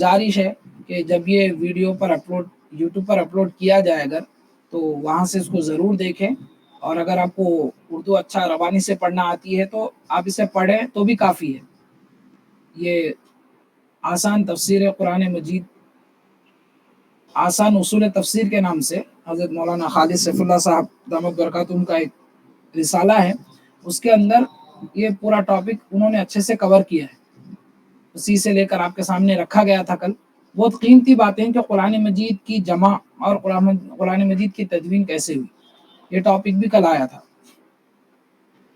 گزارش ہے کہ جب یہ ویڈیو پر اپلوڈ یوٹیوب پر اپلوڈ کیا جائے اگر تو وہاں سے اس کو ضرور دیکھیں، اور اگر آپ کو اردو اچھا روانی سے پڑھنا آتی ہے تو آپ اسے پڑھیں تو بھی کافی ہے۔ یہ آسان تفسیر قرآن مجید، آسان اصول تفسیر کے نام سے حضرت مولانا خالد سیف اللہ صاحب دامت برکاتہم کا ایک رسالہ ہے، اس کے اندر یہ پورا ٹاپک انہوں نے اچھے سے کور کیا ہے، اسی سے لے کر آپ کے سامنے رکھا گیا تھا کل۔ بہت قیمتی باتیں کہ قرآن مجید کی جمع اور قرآن مجید کی تدوین کیسے ہوئی، یہ ٹاپک بھی کل آیا تھا۔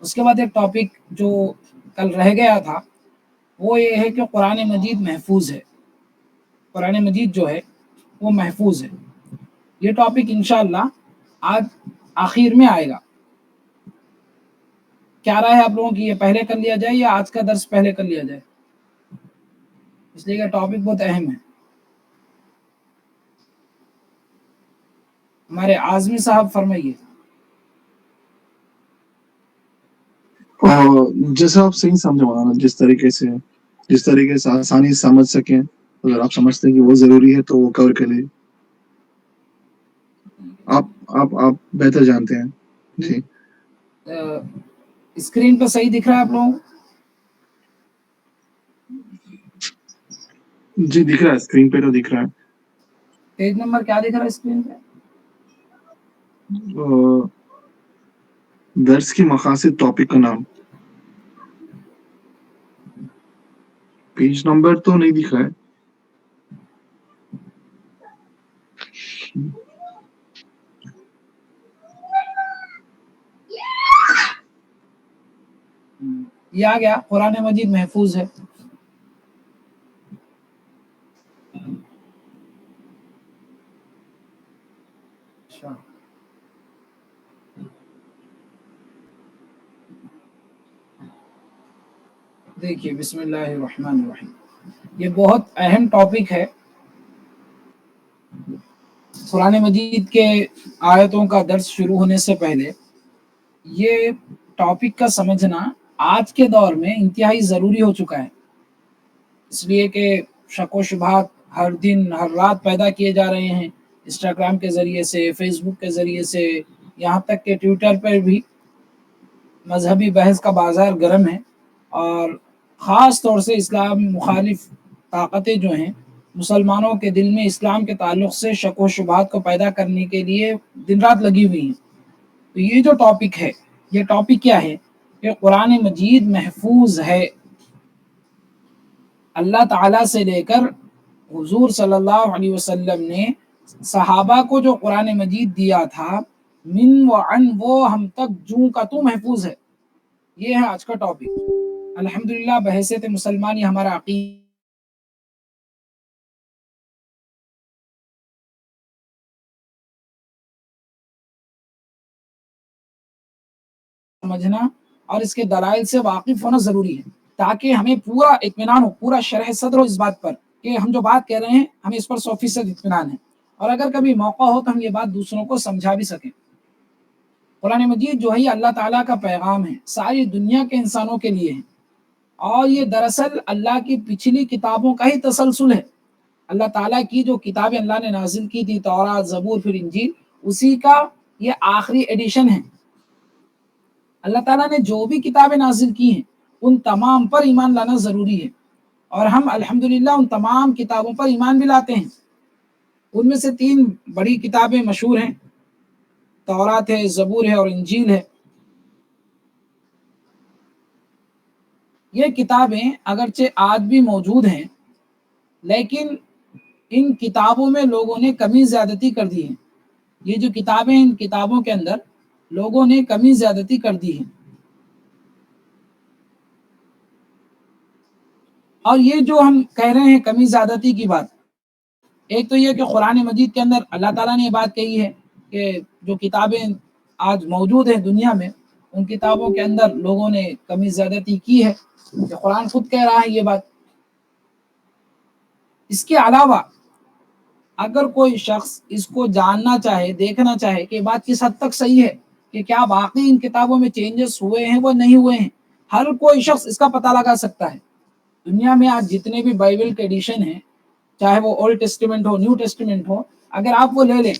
اس کے بعد ایک ٹاپک جو کل رہ گیا تھا وہ یہ ہے کہ قرآن مجید محفوظ ہے، قرآن مجید جو ہے وہ محفوظ ہے۔ یہ ٹاپک انشاءاللہ آج آخر میں آئے گا۔ کیا رائے ہے آپ لوگوں کی، یہ پہلے کر لیا جائے یا آج کا درس پہلے کر لیا جائے؟ اس لیے کہ ٹاپک بہت اہم ہے۔ ہمارے اعظمی صاحب فرمائیے۔ جیسا آپ صحیح سمجھے مولانا، جس طریقے سے آسانی سے سمجھ سکیں، اگر آپ سمجھتے ہیں کہ وہ ضروری ہے تو وہ کور کرے، آپ بہتر جانتے ہیں۔ جی اسکرین پہ صحیح دکھ رہا ہے آپ لوگوں؟ جی دکھ رہا ہے، اسکرین پہ تو دکھ رہا ہے۔ پیج نمبر کیا دکھ رہا ہے اسکرین پہ؟ درس کی مقاصد، ٹاپک کا نام، پیج نمبر تو نہیں دکھ رہا ہے۔ یہ آ گیا، قرآن مجید محفوظ ہے۔ دیکھیے بسم اللہ الرحمن الرحیم، یہ بہت اہم ٹاپک ہے۔ قرآن مجید کے آیتوں کا درس شروع ہونے سے پہلے یہ ٹاپک کا سمجھنا آج کے دور میں انتہائی ضروری ہو چکا ہے، اس لیے کہ شک و شبہات ہر دن ہر رات پیدا کیے جا رہے ہیں، انسٹاگرام کے ذریعے سے، فیس بک کے ذریعے سے، یہاں تک کہ ٹویٹر پر بھی مذہبی بحث کا بازار گرم ہے، اور خاص طور سے اسلام مخالف طاقتیں جو ہیں مسلمانوں کے دل میں اسلام کے تعلق سے شک و شبہات کو پیدا کرنے کے لیے دن رات لگی ہوئی ہیں۔ تو یہ جو ٹاپک ہے، یہ ٹاپک کیا ہے کہ قرآن مجید محفوظ ہے۔ اللہ تعالیٰ سے لے کر حضور صلی اللہ علیہ وسلم نے صحابہ کو جو قرآن مجید دیا تھا، من و عن، وہ ہم تک جوں کا تو محفوظ ہے۔ یہ ہے آج کا ٹاپک۔ الحمدللہ بحیثیت مسلمان یہ ہمارا عقیدہ سمجھنا اور اس کے دلائل سے واقف ہونا ضروری ہے، تاکہ ہمیں پورا اطمینان ہو، پورا شرح صدر ہو اس بات پر کہ ہم جو بات کہہ رہے ہیں ہمیں اس پر 100% اطمینان ہے، اور اگر کبھی موقع ہو تو ہم یہ بات دوسروں کو سمجھا بھی سکیں۔ قرآن مجید جو ہے اللہ تعالیٰ کا پیغام ہے، ساری دنیا کے انسانوں کے لیے ہے، اور یہ دراصل اللہ کی پچھلی کتابوں کا ہی تسلسل ہے۔ اللہ تعالیٰ کی جو کتابیں اللہ نے نازل کی تھی، تورات، زبور، پھر انجیل، اسی کا یہ آخری ایڈیشن ہے۔ اللہ تعالیٰ نے جو بھی کتابیں نازل کی ہیں ان تمام پر ایمان لانا ضروری ہے، اور ہم الحمدللہ ان تمام کتابوں پر ایمان بھی لاتے ہیں۔ ان میں سے 3 بڑی کتابیں مشہور ہیں، تورات ہے، زبور ہے اور انجیل ہے۔ یہ کتابیں اگرچہ آج بھی موجود ہیں، لیکن ان کتابوں میں لوگوں نے کمی زیادتی کر دی ہے۔ یہ جو کتابیں، ان کتابوں کے اندر لوگوں نے کمی زیادتی کر دی ہے، اور یہ جو ہم کہہ رہے ہیں کمی زیادتی کی بات، ایک تو یہ کہ قرآن مجید کے اندر اللہ تعالیٰ نے یہ بات کہی ہے کہ جو کتابیں آج موجود ہیں دنیا میں، ان کتابوں کے اندر لوگوں نے کمی زیادتی کی ہے، کہ قرآن خود کہہ رہا ہے یہ بات۔ اس کے علاوہ اگر کوئی شخص اس کو جاننا چاہے، دیکھنا چاہے کہ بات کس حد تک صحیح ہے، کہ کیا واقعی ان کتابوں میں چینجز ہوئے ہیں وہ نہیں ہوئے ہیں، ہر کوئی شخص اس کا پتہ لگا سکتا ہے۔ دنیا میں آج جتنے بھی بائبل کے ایڈیشن ہیں چاہے وہ اولڈ ٹیسٹیمنٹ ہو نیو ٹیسٹیمنٹ ہو، اگر آپ وہ لے لیں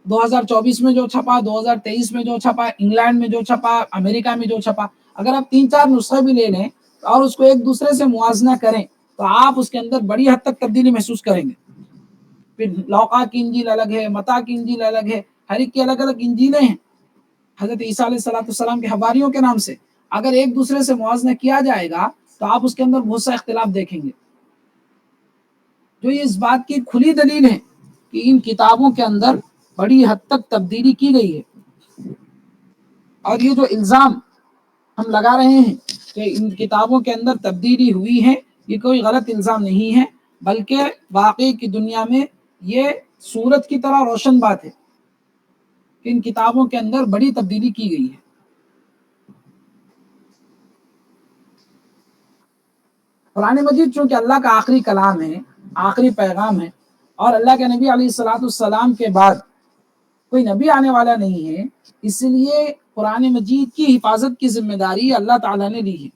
2024 میں جو چھپا، 2023 میں جو چھپا، انگلینڈ میں جو چھپا، امریکہ میں جو چھپا، اگر آپ 3-4 نسخے بھی لے لیں اور اس کو ایک دوسرے سے موازنہ کریں تو آپ اس کے اندر بڑی حد تک تبدیلی محسوس کریں گے. پھر لوقا کی انجیل الگ ہے، متی کی انجیل الگ ہے، ہر ایک کی الگ الگ انجیلیں ہیں حضرت عیسیٰ علیہ السلام کے حواریوں کے نام سے. اگر ایک دوسرے سے موازنہ کیا جائے گا تو آپ اس کے اندر بہت سا اختلاف دیکھیں گے، جو یہ اس بات کی کھلی دلیل ہے کہ ان کتابوں کے اندر بڑی حد تک تبدیلی کی گئی ہے. اور یہ جو الزام ہم لگا رہے ہیں کہ ان کتابوں کے اندر تبدیلی ہوئی ہے، یہ کوئی غلط الزام نہیں ہے، بلکہ واقعی کی دنیا میں یہ سورج کی طرح روشن بات ہے کہ ان کتابوں کے اندر بڑی تبدیلی کی گئی ہے. قرآن مجید چونکہ اللہ کا آخری کلام ہے، آخری پیغام ہے، اور اللہ کے نبی علیہ السلام کے بعد کوئی نبی آنے والا نہیں ہے، اس لیے قرآن مجید کی حفاظت کی ذمہ داری اللہ تعالیٰ نے لی ہے.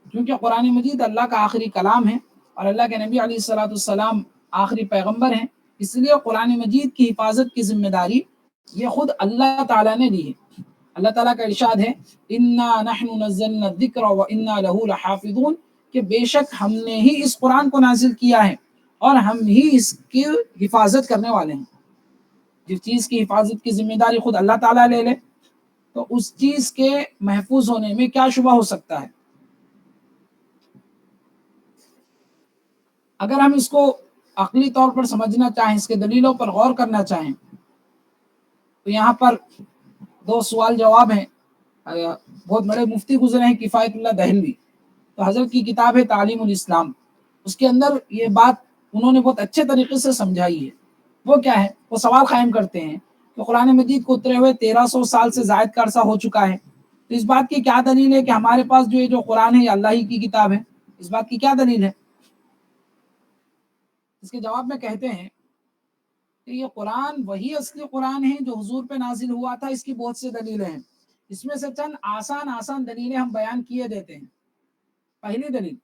کیونکہ قرآن مجید اللہ کا آخری کلام ہے اور اللہ کے نبی علیہ السلام آخری پیغمبر ہیں، اس لیے قرآن مجید کی حفاظت کی ذمہ داری یہ خود اللہ تعالیٰ نے لی ہے. اللہ تعالیٰ کا ارشاد ہے انا نحن نزلنا الذکر وانا له لحافظون، کہ بے شک ہم نے ہی اس قرآن کو نازل کیا ہے اور ہم ہی اس کی حفاظت کرنے والے ہیں. جس چیز کی حفاظت کی ذمہ داری خود اللہ تعالیٰ لے لے تو اس چیز کے محفوظ ہونے میں کیا شبہ ہو سکتا ہے. اگر ہم اس کو عقلی طور پر سمجھنا چاہیں، اس کے دلیلوں پر غور کرنا چاہیں تو یہاں پر 2 سوال جواب ہیں. بہت بڑے مفتی گزرے ہیں کفایت اللہ دہلوی، تو حضرت کی کتاب ہے تعلیم الاسلام، اس کے اندر یہ بات انہوں نے بہت اچھے طریقے سے سمجھائی ہے. وہ کیا ہے، وہ سوال قائم کرتے ہیں کہ قرآن مجید کو اترے ہوئے 1300 سال سے زائد کا عرصہ ہو چکا ہے، تو اس بات کی کیا دلیل ہے کہ ہمارے پاس جو قرآن ہے یہ اللہ ہی کی کتاب ہے؟ اس بات کی کیا دلیل ہے؟ اس کے جواب میں کہتے ہیں کہ یہ قرآن وہی اصلی قرآن ہے جو حضور پہ نازل ہوا تھا. اس کی بہت سی دلیلیں ہیں، اس میں سے چند آسان دلیلیں ہم بیان کیے دیتے ہیں. پہلی دلیل،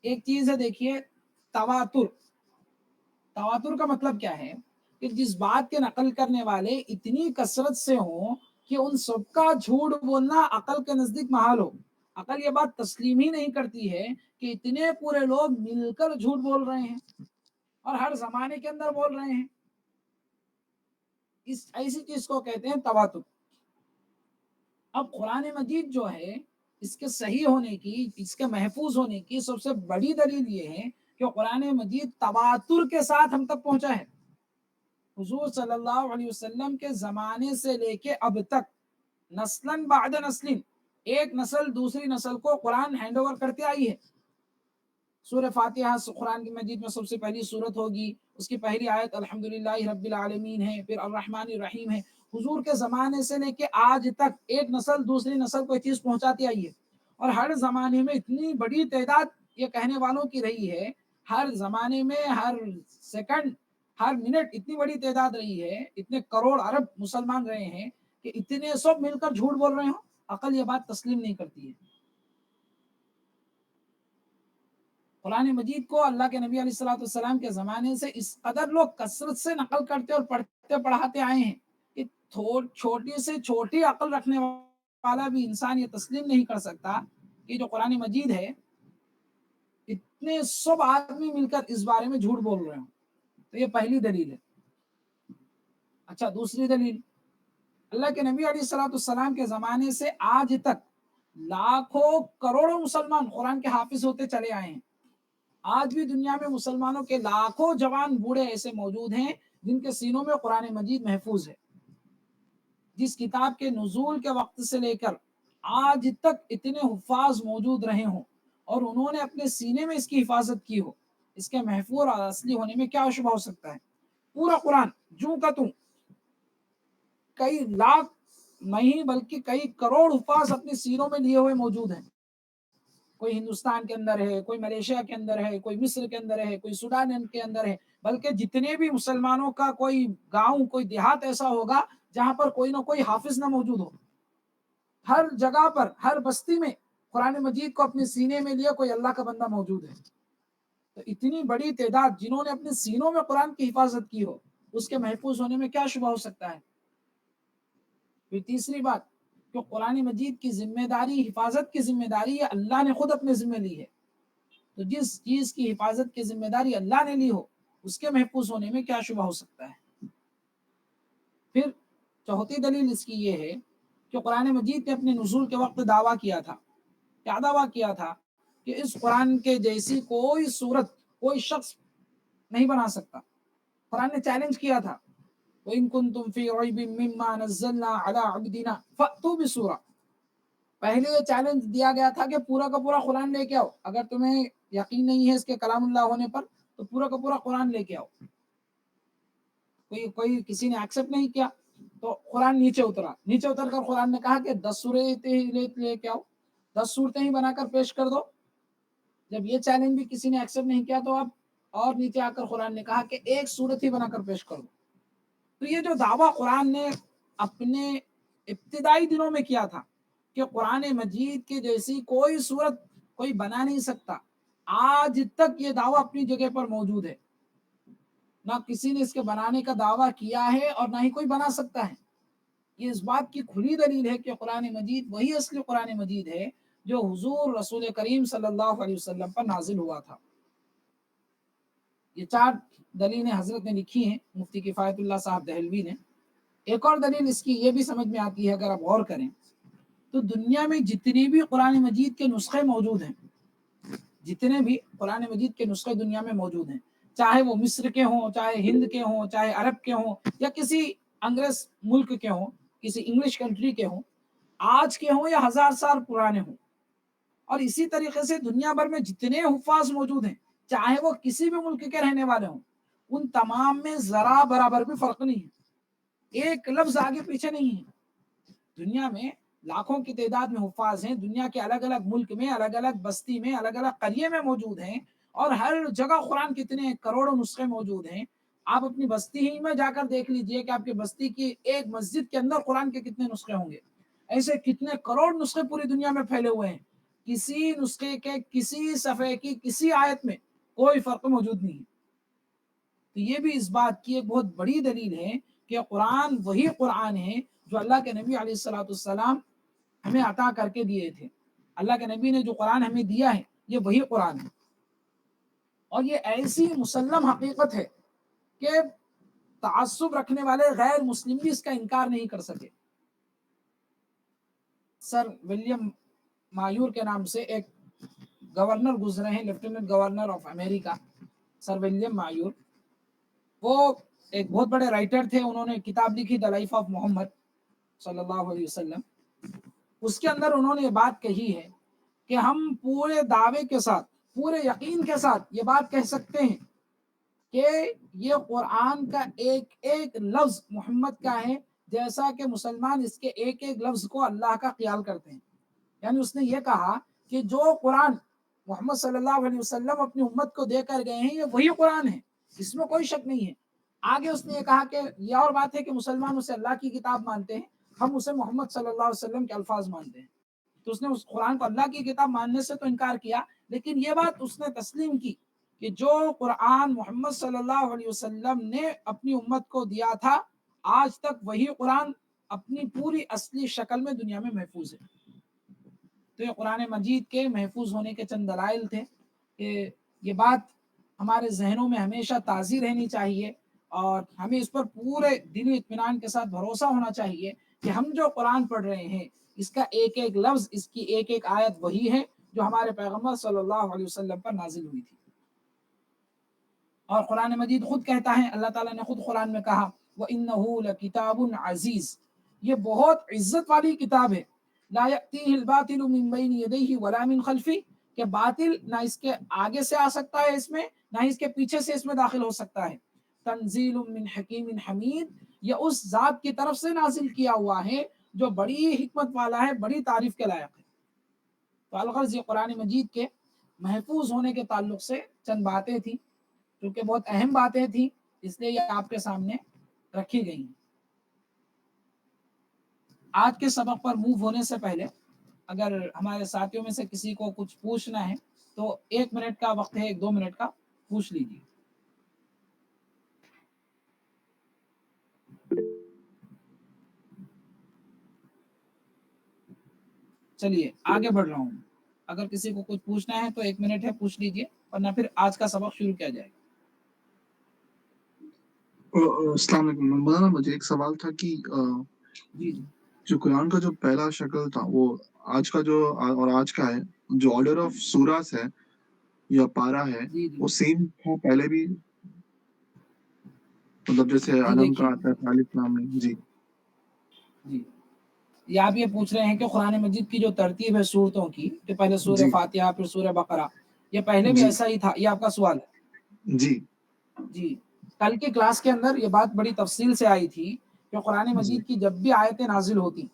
ایک چیز ہے، دیکھیے، تواتر. تواتر کا مطلب کیا ہے کہ جس بات کے نقل کرنے والے اتنی کثرت سے ہوں کہ ان سب کا جھوٹ بولنا عقل کے نزدیک محال ہو. عقل یہ بات تسلیم ہی نہیں کرتی ہے کہ اتنے پورے لوگ مل کر جھوٹ بول رہے ہیں اور ہر زمانے کے اندر بول رہے ہیں. اس ایسی چیز کو کہتے ہیں تواتر. اب قرآن مجید جو ہے اس کے صحیح ہونے کی، اس کے محفوظ ہونے کی سب سے بڑی دلیل یہ ہے کہ قرآن مجید تواتر کے ساتھ ہم تک پہنچا ہے. حضور صلی اللہ علیہ وسلم کے زمانے سے لے کے اب تک نسلاً بعد نسل، ایک نسل دوسری نسل کو قرآن ہینڈ اوور کرتے آئی ہے. سورہ فاتحہ قرآن کی مجید میں سب سے پہلی سورت ہوگی، اس کی پہلی آیت الحمدللہ رب العالمین ہے، پھر الرحمن الرحیم ہے. حضور کے زمانے سے لے کے آج تک ایک نسل دوسری نسل کو یہ چیز پہنچاتی آئی ہے، اور ہر زمانے میں اتنی بڑی تعداد یہ کہنے والوں کی رہی ہے، ہر زمانے میں ہر سیکنڈ ہر منٹ اتنی بڑی تعداد رہی ہے، اتنے کروڑ ارب مسلمان رہے ہیں کہ اتنے سب مل کر جھوٹ بول رہے ہوں. عقل یہ بات تسلیم نہیں کرتی ہے. قرآن مجید کو اللہ کے نبی علیہ السلام کے زمانے سے اس قدر لوگ کثرت سے نقل کرتے اور پڑھتے پڑھاتے آئے ہیں کہ چھوٹی سے چھوٹی عقل رکھنے والا بھی انسان یہ تسلیم نہیں کر سکتا کہ جو قرآن مجید ہے اتنے سب آدمی مل کر اس بارے میں جھوٹ بول رہے ہوں. تو یہ پہلی دلیل ہے. اچھا، دوسری دلیل، اللہ کے نبی علیہ السلام کے زمانے سے آج تک لاکھوں کروڑوں مسلمان قرآن کے حافظ ہوتے چلے آئے ہیں. آج بھی دنیا میں مسلمانوں کے لاکھوں جوان بوڑھے ایسے موجود ہیں جن کے سینوں میں قرآن مجید محفوظ ہے. جس کتاب کے نزول کے وقت سے لے کر آج تک اتنے حفاظ موجود رہے ہوں اور انہوں نے اپنے سینے میں اس کی حفاظت کی ہو، اس کے محفوظ اور اصلی ہونے میں کیا شبہ ہو سکتا ہے؟ پورا قرآن جوں کا توں کئی لاکھ نہیں بلکہ کئی کروڑ حفاظ اپنے سینوں میں لیے ہوئے موجود ہیں. کوئی ہندوستان کے اندر ہے، کوئی ملیشیا کے اندر ہے، کوئی مصر کے اندر ہے، کوئی سوڈان کے اندر ہے، بلکہ جتنے بھی مسلمانوں کا کوئی گاؤں کوئی دیہات ایسا ہوگا جہاں پر کوئی نہ کوئی حافظ نہ موجود ہو. ہر جگہ پر ہر بستی میں قرآن مجید کو اپنے سینے میں لیے کوئی اللہ کا بندہ موجود ہے. تو اتنی بڑی تعداد جنہوں نے اپنے سینوں میں قرآن کی حفاظت کی ہو، اس کے محفوظ ہونے میں کیا شبہ ہو سکتا ہے. پھر تیسری بات کہ قرآن مجید کی ذمہ داری، حفاظت کی ذمہ داری یہ اللہ نے خود اپنے ذمہ لی ہے. تو جس چیز کی حفاظت کی ذمہ داری اللہ نے لی ہو، اس کے محفوظ ہونے میں کیا شبہ ہو سکتا ہے. پھر چوتھی دلیل اس کی یہ ہے کہ قرآن مجید نے اپنے نزول کے وقت دعویٰ کیا تھا. کیا دعویٰ کیا تھا؟ کہ اس قرآن کے جیسی کوئی صورت کوئی شخص نہیں بنا سکتا. قرآن نے چیلنج کیا تھا، وَإِن كُنتُم فِي رَيْبٍ مِّمَّا نَزَّلْنَا عَلَىٰ عَبْدِنَا فَأْتُوا بِسُورَةٍ. پہلے یہ چیلنج دیا گیا تھا کہ پورا کا پورا قرآن لے کے آؤ. اگر تمہیں یقین نہیں ہے اس کے کلام اللہ ہونے پر تو پورا کا پورا قرآن لے کے آؤ. کوئی کسی نے ایکسپٹ نہیں کیا تو قرآن نیچے اترا. نیچے اتر کر قرآن نے کہا کہ 10 سورتیں لے کے آؤ، 10 صورتیں ہی بنا کر پیش کر دو. جب یہ چیلنج بھی کسی نے ایکسپٹ نہیں کیا تو اب اور نیچے آ کر قرآن نے کہا کہ ایک صورت ہی بنا کر پیش کر دو. تو یہ جو دعویٰ قرآن نے اپنے ابتدائی دنوں میں کیا تھا کہ قرآن مجید کے جیسی کوئی صورت کوئی بنا نہیں سکتا، آج تک یہ دعویٰ اپنی جگہ پر موجود ہے. نہ کسی نے اس کے بنانے کا دعویٰ کیا ہے اور نہ ہی کوئی بنا سکتا ہے. یہ اس بات کی کھلی دلیل ہے کہ قرآن مجید وہی اصلی قرآن مجید ہے جو حضور رسول کریم صلی اللہ علیہ وسلم پر نازل ہوا تھا. یہ 4 دلیلیں حضرت نے لکھی ہیں، مفتی کفایت اللہ صاحب دہلوی نے. ایک اور دلیل اس کی یہ بھی سمجھ میں آتی ہے اگر آپ غور کریں تو دنیا میں جتنی بھی قرآن مجید کے نسخے موجود ہیں، جتنے بھی قرآن مجید کے نسخے دنیا میں موجود ہیں، چاہے وہ مصر کے ہوں، چاہے ہند کے ہوں، چاہے عرب کے ہوں، یا کسی انگریز ملک کے ہوں، کسی انگلش کنٹری کے ہوں، آج کے ہوں یا 1000 سال پرانے ہوں، اور اسی طریقے سے دنیا بھر میں جتنے حفاظ موجود ہیں، چاہے وہ کسی بھی ملک کے رہنے والے ہوں، ان تمام میں ذرا برابر بھی فرق نہیں ہے. ایک لفظ آگے پیچھے نہیں ہے. دنیا میں لاکھوں کی تعداد میں حفاظ ہیں، دنیا کے الگ الگ ملک میں، الگ الگ بستی میں، الگ الگ قریے میں موجود ہیں، اور ہر جگہ قرآن کتنے کروڑوں نسخے موجود ہیں. آپ اپنی بستی ہی میں جا کر دیکھ لیجئے کہ آپ کی بستی کی ایک مسجد کے اندر قرآن کے کتنے نسخے ہوں گے. ایسے کتنے کروڑ نسخے پوری دنیا میں پھیلے ہوئے ہیں. کسی نسخے کے کسی صفحے کی کسی آیت میں کوئی فرق موجود نہیں ہے. تو یہ بھی اس بات کی ایک بہت بڑی دلیل ہے کہ قرآن وہی قرآن ہے جو اللہ کے نبی علیہ الصلوۃ والسلام ہمیں عطا کر کے دیے تھے. اللہ کے نبی نے جو قرآن ہمیں دیا ہے یہ وہی قرآن ہے. اور یہ ایسی مسلم حقیقت ہے کہ تعصب رکھنے والے غیر مسلم بھی اس کا انکار نہیں کر سکے. سر ولیم مایور کے نام سے ایک گورنر گزرے ہیں، لیفٹیننٹ گورنر آف امریکہ، سر ولیم مایور. وہ ایک بہت بڑے رائٹر تھے. انہوں نے کتاب لکھی دی لائف آف محمد صلی اللہ علیہ وسلم. اس کے اندر انہوں نے یہ بات کہی ہے کہ ہم پورے دعوے کے ساتھ، پورے یقین کے ساتھ یہ بات کہہ سکتے ہیں کہ یہ قرآن کا ایک ایک لفظ محمد کا ہے، جیسا کہ مسلمان اس کے ایک ایک لفظ کو اللہ کا خیال کرتے ہیں. یعنی اس نے یہ کہا کہ جو قرآن محمد صلی اللہ علیہ وسلم اپنی امت کو دے کر گئے ہیں یہ وہی قرآن ہے، اس میں کوئی شک نہیں ہے. آگے اس نے یہ کہا کہ یہ اور بات ہے کہ مسلمان اسے اللہ کی کتاب مانتے ہیں، ہم اسے محمد صلی اللہ علیہ وسلم کے الفاظ مانتے ہیں. تو اس نے اس قرآن کو اللہ کی کتاب ماننے سے تو انکار کیا، لیکن یہ بات اس نے تسلیم کی کہ جو قرآن محمد صلی اللہ علیہ وسلم نے اپنی امت کو دیا تھا آج تک وہی قرآن اپنی پوری اصلی شکل میں دنیا میں محفوظ ہے. تو یہ قرآن مجید کے محفوظ ہونے کے چند دلائل تھے کہ یہ بات ہمارے ذہنوں میں ہمیشہ تازی رہنی چاہیے، اور ہمیں اس پر پورے دلی اطمینان کے ساتھ بھروسہ ہونا چاہیے کہ ہم جو قرآن پڑھ رہے ہیں اس کا ایک ایک لفظ، اس کی ایک ایک آیت وہی ہے جو ہمارے پیغمبر صلی اللہ علیہ وسلم پر نازل ہوئی تھی. اور قرآن مجید خود کہتا ہے، اللہ تعالیٰ نے خود قرآن میں کہا وَإِنَّهُ لَكِتَابٌ عَزِيزٌ، یہ بہت عزت والی کتاب ہے. لا يأتيه الباطل من بين يديه ولا من خلفه، کہ باطل نہ اس کے آگے سے آ سکتا ہے، اس میں نہ اس کے پیچھے سے اس میں داخل ہو سکتا ہے. تنزیل من حکیم حمید، یہ اس ذات کی طرف سے نازل کیا ہوا ہے جو بڑی حکمت والا ہے، بڑی تعریف کے لائق ہے. تو الغرض یہ قرآن مجید کے محفوظ ہونے کے تعلق سے چند باتیں تھیں، کیونکہ بہت اہم باتیں تھیں، اس لیے یہ آپ کے سامنے رکھی گئی ہیں. آج کے سبق پر موو ہونے سے پہلے اگر ہمارے ساتھیوں میں سے کسی کو کچھ پوچھنا ہے تو 1 منٹ کا وقت ہے، 1-2 منٹ کا پوچھ لیجیے. چلیے آگے بڑھ رہا ہوں. اگر کسی کو کچھ پوچھنا ہے تو 1 منٹ ہے، پوچھ لیجیے، ورنہ پھر آج کا سبق شروع کیا جائے گا. السلام علیکم مولانا، مجھے ایک سوال تھا کہ جی جی جو قرآن کا جو پہلا شکل تھا وہ آج کا جو اور آج کا ہے، جو آرڈر آف سوراس ہے یا پارا ہے، جی جی وہ سیم تھا پہلے بھی؟ مطلب جیسے جی علم کا دیکھیے آتا ہے الف لام میم. جی جی یہ آپ یہ پوچھ رہے ہیں کہ قرآن مجید کی جو ترتیب ہے صورتوں کی، کہ پہلے سورہ جی فاتحہ پھر سورہ بقرہ، یہ پہلے بھی جی ایسا ہی تھا؟ یہ آپ کا سوال ہے. جی جی کل کی کلاس کے اندر یہ بات بڑی تفصیل سے آئی تھی کہ قرآن جی مجید کی جب بھی آیتیں نازل ہوتی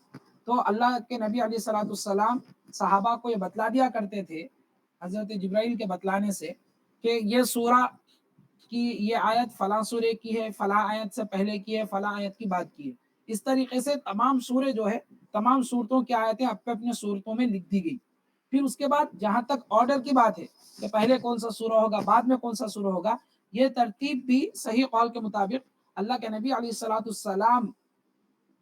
تو اللہ کے نبی علیہ الصلوۃ والسلام صحابہ کو یہ بتلا دیا کرتے تھے حضرت جبرائیل کے بتلانے سے کہ یہ سورہ کی یہ آیت فلاں سورے کی ہے، فلاں آیت سے پہلے کی ہے، فلاں آیت کی بعد کی ہے. اس طریقے سے تمام سورے جو ہے، تمام صورتوں کی آیتیں اپنے اپنے صورتوں میں لکھ دی گئی. پھر اس کے بعد جہاں تک آرڈر کی بات ہے کہ پہلے کون سا سورہ ہوگا بعد میں کون سا سورہ ہوگا، یہ ترتیب بھی صحیح قول کے مطابق اللہ کے نبی علیہ الصلوۃ والسلام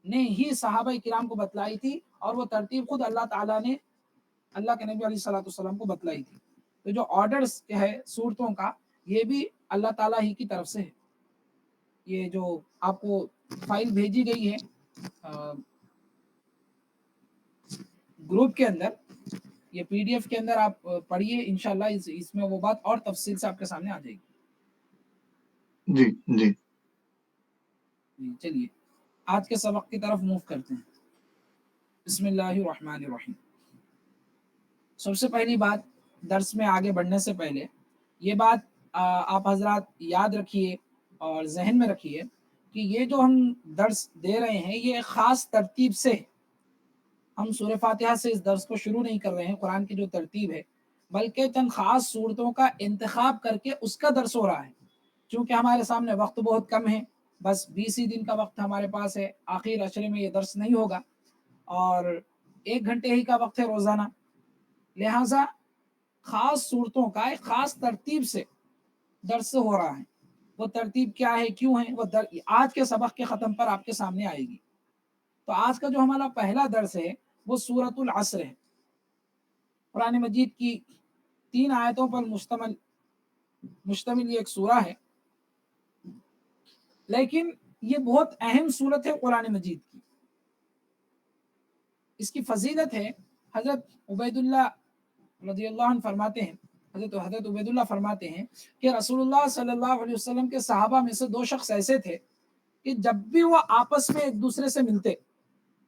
نے ہی صحابہ کرام کو بتلائی تھی، اور وہ ترتیب خود اللہ تعالیٰ نے اللہ کے نبی علیہ الصلوۃ والسلام کو بتلائی تھی. تو جو آرڈرز ہے صورتوں کا، یہ بھی اللہ تعالیٰ ہی کی طرف سے ہے. یہ جو آپ کو فائل بھیجی گئی ہے گروپ کے اندر، یہ PDF کے اندر آپ پڑھیے، انشاءاللہ اس میں وہ بات اور تفصیل سے آپ کے سامنے آ جائے گی. جی جی چلیے آج کے سبق کی طرف موو کرتے ہیں. بسم اللہ الرحمن الرحیم. سب سے پہلی بات، درس میں آگے بڑھنے سے پہلے یہ بات آپ حضرات یاد رکھیے اور ذہن میں رکھیے کہ یہ جو ہم درس دے رہے ہیں یہ خاص ترتیب سے، ہم سورہ فاتحہ سے اس درس کو شروع نہیں کر رہے ہیں. قرآن کی جو ترتیب ہے، بلکہ چند خاص صورتوں کا انتخاب کر کے اس کا درس ہو رہا ہے. چونکہ ہمارے سامنے وقت بہت کم ہے، بس 20 ہی دن کا وقت ہمارے پاس ہے، آخر عشرے میں یہ درس نہیں ہوگا، اور 1 گھنٹے ہی کا وقت ہے روزانہ. لہٰذا خاص صورتوں کا ایک خاص ترتیب سے درس ہو رہا ہے. وہ ترتیب کیا ہے، کیوں ہے، وہ آج کے سبق کے ختم پر آپ کے سامنے آئے گی. تو آج کا جو ہمارا پہلا درس ہے وہ سورۃ العصر ہے. قرآن مجید کی 3 آیتوں پر مشتمل یہ ایک سورہ ہے، لیکن یہ بہت اہم سورت ہے قرآن مجید کی. اس کی فضیلت ہے، حضرت عبید اللہ رضی اللہ عنہ فرماتے ہیں، حضرت عبید اللہ فرماتے ہیں کہ رسول اللہ صلی اللہ علیہ وسلم کے صحابہ میں سے 2 شخص ایسے تھے کہ جب بھی وہ آپس میں ایک دوسرے سے ملتے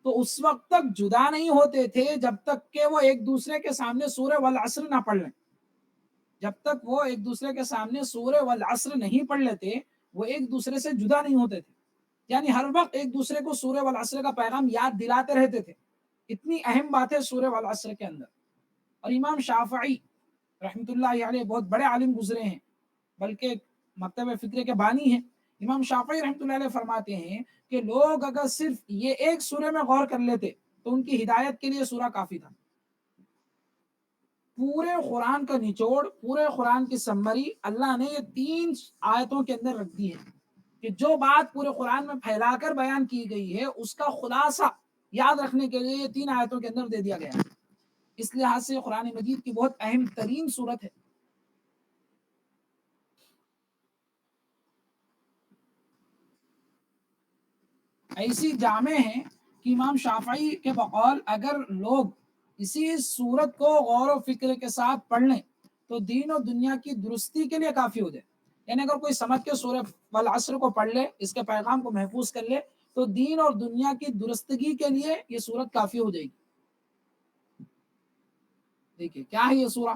تو اس وقت تک جدا نہیں ہوتے تھے جب تک کہ وہ ایک دوسرے کے سامنے سورہ والعصر نہ پڑھ لیں. جب تک وہ ایک دوسرے کے سامنے سورہ والعصر نہیں پڑھ لیتے، وہ ایک دوسرے سے جدا نہیں ہوتے تھے. یعنی ہر وقت ایک دوسرے کو سورہ والعصر کا پیغام یاد دلاتے رہتے تھے. اتنی اہم بات ہے سورہ والعصر کے اندر. اور امام شافعی رحمۃ اللہ علیہ بہت بڑے عالم گزرے ہیں، بلکہ مکتب فکر کے بانی ہیں. امام شافعی رحمۃ اللہ علیہ فرماتے ہیں کہ لوگ اگر صرف یہ ایک سورہ میں غور کر لیتے تو ان کی ہدایت کے لیے سورہ کافی تھا. پورے قرآن کا نچوڑ، پورے قرآن کی سمری اللہ نے یہ 3 آیتوں کے اندر رکھ دی ہے کہ جو بات پورے قرآن میں پھیلا کر بیان کی گئی ہے اس کا خلاصہ یاد رکھنے کے لیے یہ 3 آیتوں کے اندر دے دیا گیا ہے. اس لحاظ سے قرآن مجید کی بہت اہم ترین صورت ہے. ایسی جامع ہے کہ امام شافعی کے بقول اگر لوگ اسی صورت کو غور و فکر کے ساتھ پڑھ لیں تو دین و دنیا کی درستی کے لیے کافی ہو جائے. یعنی اگر کوئی سمجھ کے سورہ والعصر کو پڑھ لے، اس کے پیغام کو محفوظ کر لے، تو دین اور دنیا کی درستگی کے لیے یہ صورت کافی ہو جائے گی. دیکھیے کیا ہے یہ سورہ.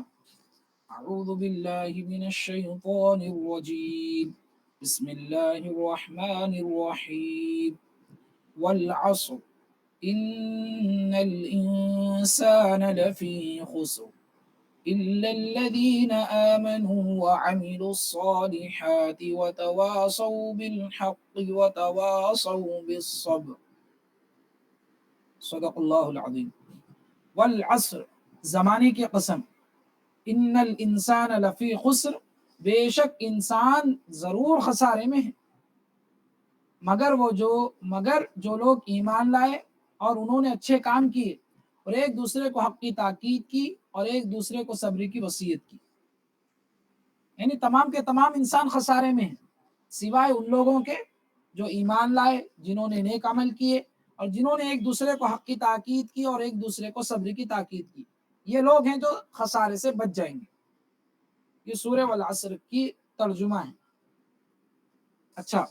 اعوذ باللہ من الشیطان الرجیم، بسم اللہ الرحمن الرحیم. والعصر ان الانسان لفی خسر الا الذین آمنوا وعملوا الصالحات وتواصوا بالحق وتواصوا بالصبر. صدق اللہ العظیم. والعصر زمانے کی قسم. ان الانسان لفی خسر بے شک انسان ضرور خسارے میں ہے. مگر جو لوگ ایمان لائے اور انہوں نے اچھے کام کیے اور ایک دوسرے کو حق کی تاکید کی اور ایک دوسرے کو صبر کی وصیت کی. یعنی تمام کے تمام انسان خسارے میں ہیں سوائے ان لوگوں کے جو ایمان لائے، جنہوں نے نیک عمل کیے اور جنہوں نے ایک دوسرے کو حق کی تاکید کی اور ایک دوسرے کو صبر کی تاکید کی. یہ لوگ ہیں جو خسارے سے بچ جائیں گے. یہ سورہ والعصر کی ترجمہ ہے. اچھا،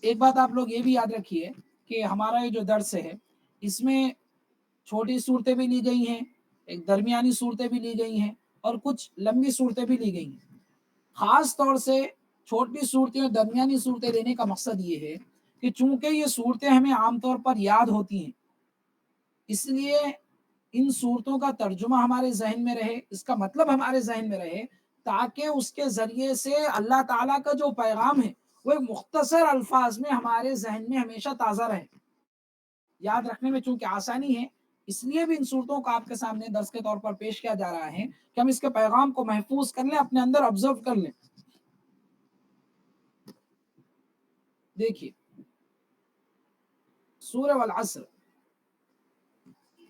ایک بات آپ لوگ یہ بھی یاد رکھیے کہ ہمارا یہ جو درس ہے اس میں چھوٹی صورتیں بھی لی گئی ہیں، ایک درمیانی صورتیں بھی لی گئی ہیں اور کچھ لمبی صورتیں بھی لی گئی ہیں. خاص طور سے چھوٹی صورتیں اور درمیانی صورتیں لینے کا مقصد یہ ہے کہ چونکہ یہ صورتیں ہمیں عام طور پر یاد ہوتی ہیں، اس لیے ان صورتوں کا ترجمہ ہمارے ذہن میں رہے، اس کا مطلب ہمارے ذہن میں رہے، تاکہ اس کے ذریعے سے اللہ تعالیٰ کا جو پیغام ہے وہ ایک مختصر الفاظ میں ہمارے ذہن میں ہمیشہ تازہ رہے. یاد رکھنے میں چونکہ آسانی ہے، اس لیے بھی ان صورتوں کو آپ کے سامنے درس کے طور پر پیش کیا جا رہا ہے کہ ہم اس کے پیغام کو محفوظ کر لیں، اپنے اندر آبزرو کر لیں. دیکھیے سورہ والعصر،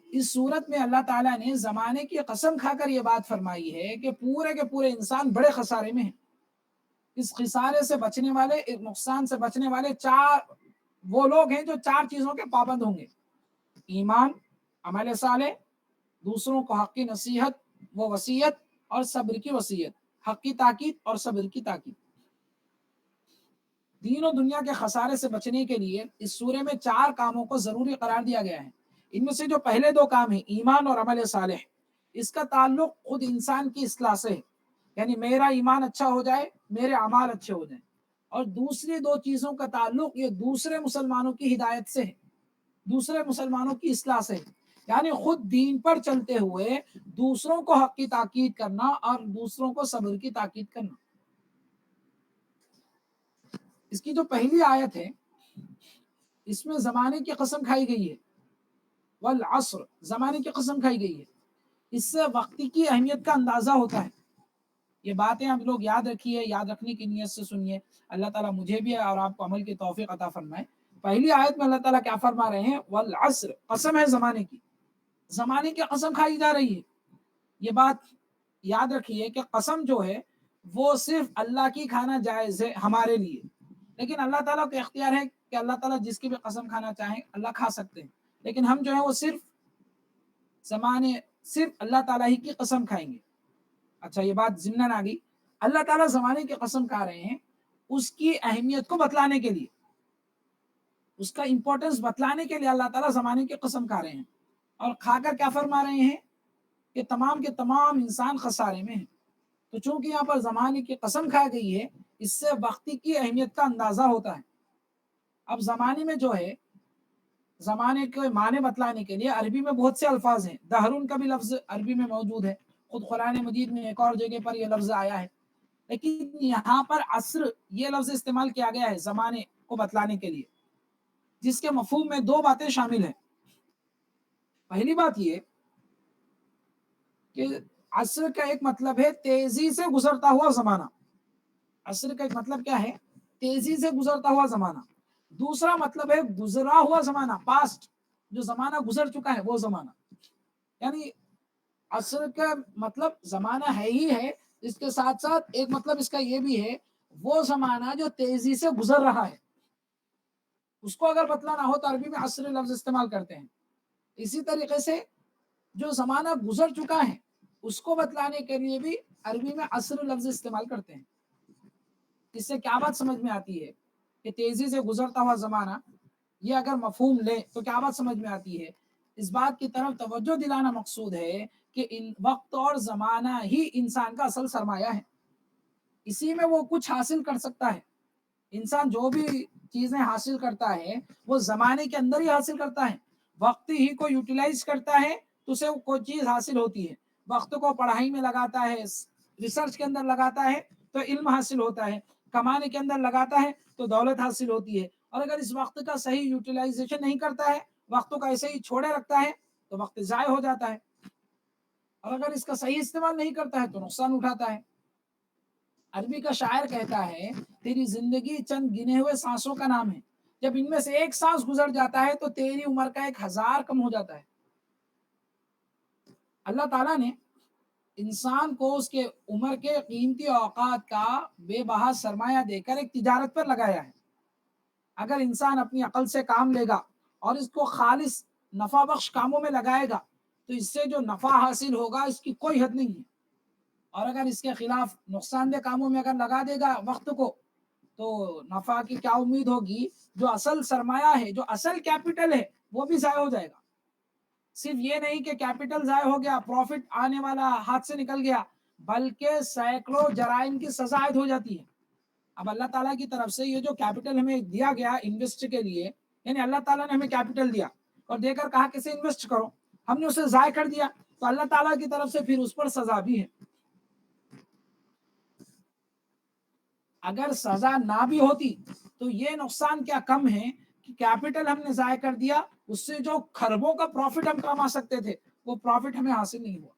اس صورت میں اللہ تعالیٰ نے زمانے کی قسم کھا کر یہ بات فرمائی ہے کہ پورے کے پورے انسان بڑے خسارے میں ہیں. اس خسارے سے بچنے والے، اس نقصان سے بچنے والے وہ لوگ ہیں جو 4 چیزوں کے پابند ہوں گے: ایمان، عمل صالح، دوسروں کو حق کی نصیحت و وصیت اور صبر کی وصیت، حق کی تاکید اور صبر کی تاکید. دین و دنیا کے خسارے سے بچنے کے لیے اس سورے میں 4 کاموں کو ضروری قرار دیا گیا ہے. ان میں سے جو پہلے 2 کام ہیں، ایمان اور عمل صالح، اس کا تعلق خود انسان کی اصلاح سے ہے، یعنی میرا ایمان اچھا ہو جائے، میرے اعمال اچھے ہو جائیں. اور دوسری 2 چیزوں کا تعلق یہ دوسرے مسلمانوں کی ہدایت سے ہے، دوسرے مسلمانوں کی اصلاح سے ہے، یعنی خود دین پر چلتے ہوئے دوسروں کو حق کی تاکید کرنا اور دوسروں کو صبر کی تاکید کرنا. اس کی جو پہلی آیت ہے اس میں زمانے کی قسم کھائی گئی ہے. والعصر، زمانے کی قسم کھائی گئی ہے. اس سے وقت کی اہمیت کا اندازہ ہوتا ہے. یہ باتیں ہم لوگ یاد رکھیے، یاد رکھنے کی نیت سے سنیے. اللہ تعالیٰ مجھے بھی اور آپ کو عمل کی توفیق عطا فرمائے. پہلی آیت میں اللہ تعالیٰ کیا فرما رہے ہیں؟ والعصر، قسم ہے زمانے کی. زمانے کی قسم کھائی جا رہی ہے. یہ بات یاد رکھیے کہ قسم جو ہے وہ صرف اللہ کی کھانا جائز ہے ہمارے لیے، لیکن اللہ تعالیٰ کو اختیار ہے کہ اللہ تعالیٰ جس کی بھی قسم کھانا چاہیں اللہ کھا سکتے ہیں، لیکن ہم جو ہے وہ صرف اللہ تعالیٰ ہی کی قسم کھائیں گے. اچھا، یہ بات ضمناً آ گئی. اللہ تعالیٰ زمانے کی قسم کھا رہے ہیں اس کی اہمیت کو بتلانے کے لیے، اس کا امپورٹنس بتلانے کے لیے اللہ تعالیٰ زمانے کی قسم کھا رہے ہیں. اور کھا کر کیا فرما رہے ہیں کہ تمام کے تمام انسان خسارے میں ہیں. تو چونکہ یہاں پر زمانے کی قسم کھا گئی ہے، اس سے وقتی کی اہمیت کا اندازہ ہوتا ہے. اب زمانے میں جو ہے، زمانے کے معنی بتلانے کے لیے عربی میں بہت سے الفاظ ہیں. دہرون کا بھی لفظ عربی میں موجود ہے، خود قرآن مجید میں ایک اور جگہ پر یہ لفظ آیا ہے. لیکن یہاں پر عصر یہ لفظ استعمال کیا گیا ہے زمانے کو بتلانے کے لیے، جس کے مفہوم میں 2 باتیں شامل ہیں. پہلی بات یہ کہ عصر کا ایک مطلب ہے تیزی سے گزرتا ہوا زمانہ. عصر کا ایک مطلب کیا ہے؟ تیزی سے گزرتا ہوا زمانہ. دوسرا مطلب ہے گزرا ہوا زمانہ، پاسٹ، جو زمانہ گزر چکا ہے وہ زمانہ. یعنی عصر کا مطلب زمانہ ہے ہی ہے، اس کے ساتھ ساتھ ایک مطلب اس کا یہ بھی ہے وہ زمانہ جو تیزی سے گزر رہا ہے، اس کو اگر بتلانا ہو تو عربی میں عصر لفظ استعمال کرتے ہیں. اسی طریقے سے جو زمانہ گزر چکا ہے اس کو بتلانے کے لیے بھی عربی میں عصر لفظ استعمال کرتے ہیں. اس سے کیا بات سمجھ میں آتی ہے کہ تیزی سے گزرتا ہوا زمانہ، یہ اگر مفہوم لیں تو کیا بات سمجھ میں آتی ہے؟ اس بات کی طرف توجہ دلانا مقصود ہے کہ ان وقت اور زمانہ ہی انسان کا اصل سرمایہ ہے. اسی میں وہ کچھ حاصل کر سکتا ہے. انسان جو بھی چیزیں حاصل کرتا ہے وہ زمانے کے اندر ہی حاصل کرتا ہے. وقت ہی کو یوٹیلائز کرتا ہے تو اسے کوئی چیز حاصل ہوتی ہے. وقت کو پڑھائی میں لگاتا ہے، ریسرچ کے اندر لگاتا ہے تو علم حاصل ہوتا ہے، کمانے کے اندر لگاتا ہے تو دولت حاصل ہوتی ہے. اور اگر اس وقت کا صحیح یوٹیلائزیشن نہیں کرتا ہے، وقت کو ایسے ہی چھوڑے رکھتا ہے تو وقت ضائع ہو جاتا ہے، اور اگر اس کا صحیح استعمال نہیں کرتا ہے تو نقصان اٹھاتا ہے۔ عربی کا شاعر کہتا ہے تیری زندگی چند گنے ہوئے سانسوں کا نام ہے، جب ان میں سے ایک سانس گزر جاتا ہے تو تیری عمر کا 1000 کم ہو جاتا ہے۔ اللہ تعالیٰ نے انسان کو اس کے عمر کے قیمتی اوقات کا بے بہا سرمایہ دے کر ایک تجارت پر لگایا ہے۔ اگر انسان اپنی عقل سے کام لے گا اور اس کو خالص نفع بخش کاموں میں لگائے گا تو اس سے جو نفع حاصل ہوگا اس کی کوئی حد نہیں ہے، اور اگر اس کے خلاف نقصان دہ کاموں میں اگر لگا دے گا وقت کو تو نفع کی کیا امید ہوگی؟ جو اصل سرمایہ ہے، جو اصل کیپٹل ہے، وہ بھی ضائع ہو جائے گا۔ صرف یہ نہیں کہ کیپٹل ضائع ہو گیا، پروفٹ آنے والا ہاتھ سے نکل گیا، بلکہ سینکڑوں جرائم کی سزا عائد ہو جاتی ہے۔ اب اللہ تعالیٰ کی طرف سے یہ جو کیپٹل ہمیں دیا گیا انویسٹ کے لیے، یعنی اللہ تعالیٰ نے ہمیں کیپٹل دیا اور دے کر کہا کیسے انویسٹ کرو، ہم نے اسے ضائع کر دیا تو اللہ تعالیٰ کی طرف سے پھر اس پر سزا بھی ہے۔ اگر سزا نہ بھی ہوتی تو یہ نقصان کیا کم ہے کہ کیپٹل ہم نے ضائع کر دیا، اس سے جو کھربوں کا پروفٹ ہم کما سکتے تھے وہ پروفٹ ہمیں حاصل نہیں ہوا۔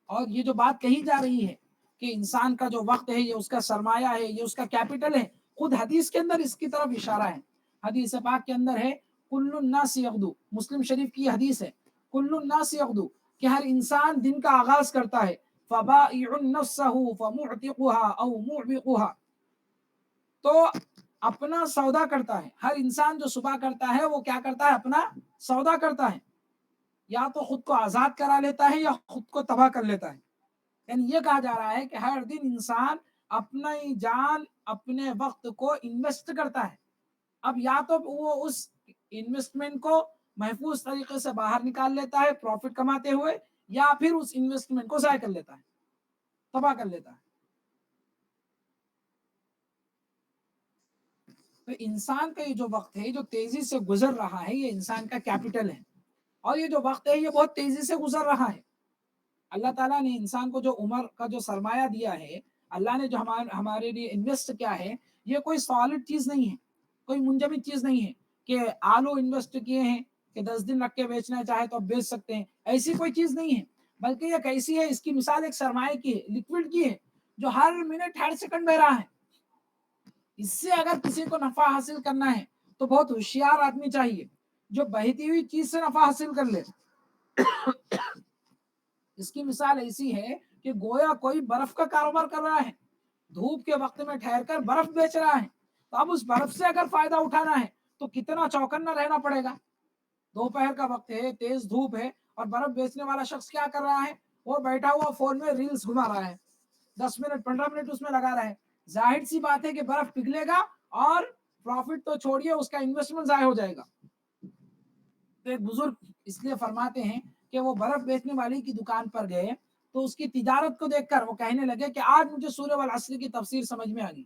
اور یہ جو بات کہی جا رہی ہے کہ انسان کا جو وقت ہے یہ اس کا سرمایہ ہے، یہ اس کا کیپٹل ہے، خود حدیث کے اندر اس کی طرف اشارہ ہے۔ حدیث پاک کے اندر ہے کل الناس یغدو، مسلم شریف کی حدیث ہے، کل الناس یغدو، کہ ہر انسان دن کا آغاز کرتا ہے، فبائع نفسہ فمعتقها او معبقها، تو اپنا سودا کرتا ہے۔ ہر انسان جو صبح کرتا ہے وہ کیا کرتا ہے؟ اپنا سودا کرتا ہے، یا تو خود کو آزاد کرا لیتا ہے یا خود کو تباہ کر لیتا ہے۔ یعنی یہ کہا جا رہا ہے کہ ہر دن انسان اپنی جان، اپنے وقت کو انویسٹ کرتا ہے۔ اب یا تو وہ اس انویسٹمنٹ کو محفوظ طریقے سے باہر نکال لیتا ہے پروفٹ کماتے ہوئے، یا پھر اس انویسٹمنٹ کو ضائع کر لیتا ہے، تباہ کر لیتا ہے۔ تو انسان کا یہ جو وقت ہے جو تیزی سے گزر رہا ہے، یہ انسان کا کیپٹل ہے، اور یہ جو وقت ہے یہ بہت تیزی سے گزر رہا ہے۔ اللہ تعالیٰ نے انسان کو جو عمر کا جو سرمایہ دیا ہے، اللہ نے جو ہمارے لیے انویسٹ کیا ہے، یہ کوئی سالڈ چیز نہیں ہے، کوئی منجمد چیز نہیں ہے کہ آلو انویسٹ کیے ہیں کہ 10 دن رکھ کے بیچنا چاہے تو آپ بیچ سکتے ہیں، ایسی کوئی چیز نہیں ہے، بلکہ یہ کیسی ہے، اس کی مثال ایک سرمایہ کی ہے، لیکوڈ کی ہے، جو ہر منٹ ہر سیکنڈ بہ رہا ہے۔ اس سے اگر کسی کو نفع حاصل کرنا ہے تو بہت ہوشیار آدمی چاہیے جو بہتی ہوئی چیز سے نفع حاصل کر لے۔ اس کی مثال ایسی ہے کہ گویا کوئی برف کا کاروبار کر رہا ہے، دھوپ کے وقت میں ٹھہر کر برف بیچ رہا ہے، تو اب اس برف سے اگر فائدہ اٹھانا ہے تو کتنا چوکنا رہنا پڑے گا۔ دوپہر کا وقت ہے، تیز دھوپ ہے، اور برف بیچنے والا شخص کیا کر رہا ہے؟ وہ بیٹھا ہوا فون میں ریلز گھما رہا ہے، 10 منٹ 15 منٹ اس میں لگا رہا ہے۔ ظاہر سی بات ہے کہ برف پگھلے گا اور پروفٹ تو چھوڑیے، اس کا انویسٹمنٹ ضائع ہو جائے گا۔ تو ایک بزرگ اس لیے فرماتے ہیں کہ وہ برف بیچنے والی کی دکان پر گئے تو اس کی تجارت کو دیکھ کر وہ کہنے لگے کہ آج مجھے سورہ والعصر کی تفسیر سمجھ میں آ گئی۔